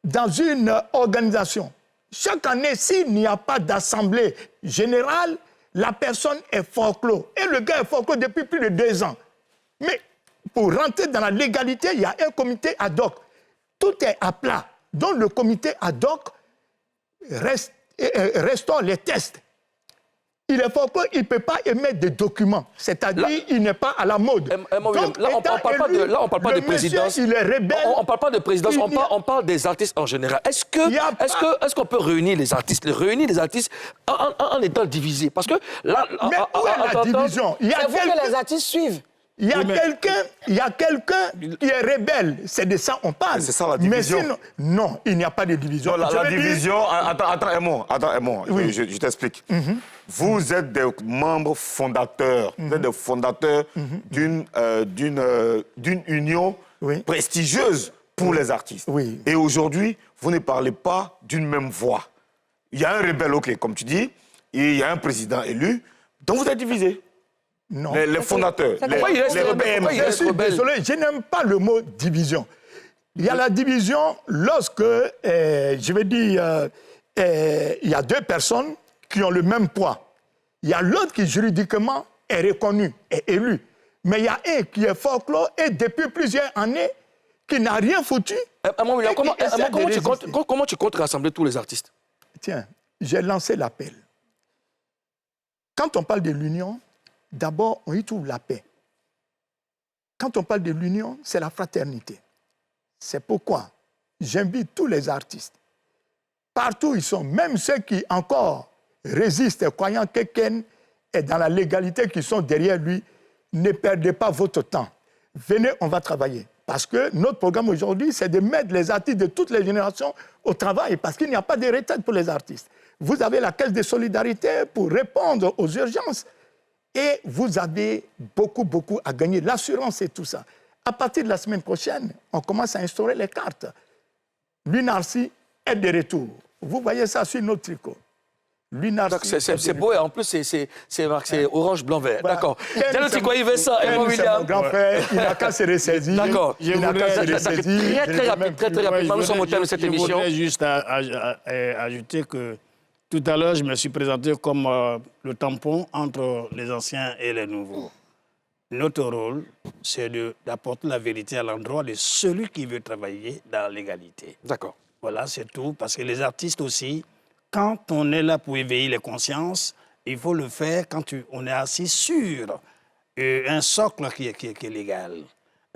dans une organisation, chaque année, s'il n'y a pas d'assemblée générale, la personne est forclos. Et le gars est forclos depuis plus de 2 ans. Mais pour rentrer dans la légalité, il y a un comité ad hoc. tout est à plat. Donc le comité ad hoc restaure les tests. Il est fort qu'il ne peut pas émettre des documents, c'est-à-dire il n'est pas à la mode. Donc, là, on ne parle pas de présidence. Il est rebelle. On ne parle pas de présidence, on parle des artistes en général. Est-ce qu'on peut réunir les artistes en étant divisés? Parce que là... Mais où est la division? C'est vous que les artistes suivent. Il y a quelqu'un qui est rebelle. C'est de ça qu'on parle. C'est ça la division. Mais sinon, non, il n'y a pas de division. Non, la division... Attends un moment. Oui. Je t'explique. Vous êtes des membres fondateurs. Vous êtes des fondateurs d'une union prestigieuse pour les artistes. Oui. Et aujourd'hui, vous ne parlez pas d'une même voix. Il y a un rebelle, ok, comme tu dis, et il y a un président élu, donc vous êtes divisés. Non. Les fondateurs, les BM. Je suis désolé, je n'aime pas le mot division. Il y a la division lorsque, je vais dire, il y a deux personnes qui ont le même poids. Il y a l'autre qui juridiquement est reconnu, est élu. Mais il y a un qui est folklore et depuis plusieurs années, qui n'a rien foutu. Comment tu comptes rassembler tous les artistes? Tiens, j'ai lancé l'appel. Quand on parle de l'union, d'abord, on y trouve la paix. Quand on parle de l'union, c'est la fraternité. C'est pourquoi j'invite tous les artistes, partout où ils sont, même ceux qui encore résistent, croyant que Ken est dans la légalité, qui sont derrière lui, ne perdez pas votre temps. Venez, on va travailler. Parce que notre programme aujourd'hui, c'est de mettre les artistes de toutes les générations au travail, parce qu'il n'y a pas de retraite pour les artistes. Vous avez la caisse de solidarité pour répondre aux urgences. Et vous avez beaucoup à gagner. L'assurance et tout ça. À partir de la semaine prochaine, on commence à instaurer les cartes. L'UNARCI est de retour. Vous voyez ça sur notre tricot. C'est beau et en plus c'est marqué orange, blanc, vert. Ouais. D'accord. Diallo Tikoyi Vincent et mon William. Mon grand frère, il n'a qu'à se ressaisir. D'accord. Il n'a qu'à se ressaisir. Très rapidement, nous sommes au terme de cette émission. Je voudrais juste ajouter que tout à l'heure, je me suis présenté comme le tampon entre les anciens et les nouveaux. Notre rôle, c'est d'apporter la vérité à l'endroit de celui qui veut travailler dans l'égalité. D'accord. Voilà, c'est tout. Parce que les artistes aussi, quand on est là pour éveiller les consciences, il faut le faire quand on est assis sur un socle qui est légal.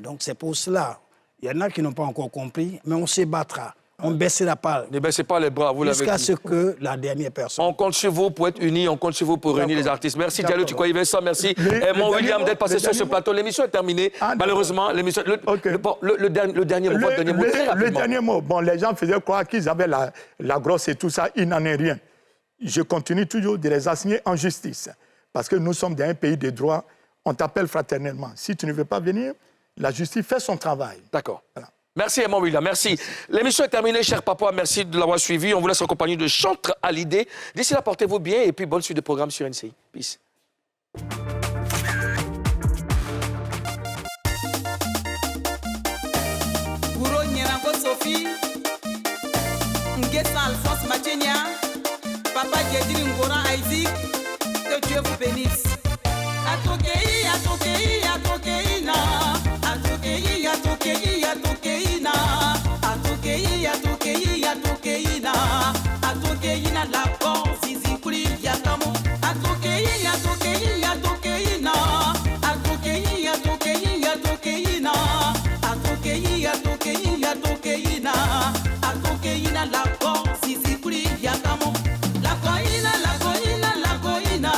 Donc c'est pour cela. Il y en a qui n'ont pas encore compris, mais on se battra. On baisse la palle. Ne baissez pas les bras, vous l'avez dit. Jusqu'à ce que la dernière personne... On compte sur vous pour être unis, on compte sur vous pour réunir les artistes. Merci Diallo Tikoyi Vincent, merci mon William d'être passé sur ce plateau. L'émission est terminée. Malheureusement, l'émission... Le dernier mot, le dernier mot. Bon, les gens faisaient croire qu'ils avaient la grosse et tout ça. Il n'en est rien. Je continue toujours de les assigner en justice. Parce que nous sommes dans un pays de droit. On t'appelle fraternellement. Si tu ne veux pas venir, la justice fait son travail. D'accord. Voilà. Merci, Emma William, merci. L'émission est terminée, cher papa, merci de l'avoir suivi. On vous laisse en compagnie de Chantre à l'idée. D'ici là, portez-vous bien et puis bonne suite de programme sur NCI. Peace. Papa Diedri Ngora Isaac, que Dieu vous bénisse. La porte, Zizi Kuli, Yakamo, Atokeina, Atokeina, Atokeina, Atokeina, Atokeina, Atokeina, Atokeina, Atokeina, Atokeina, Atokeina, la porte, Zizi Kuli, Yakamo, la coina, la coina, la coina,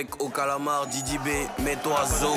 avec au calamar, Didi B, mets-toi zo.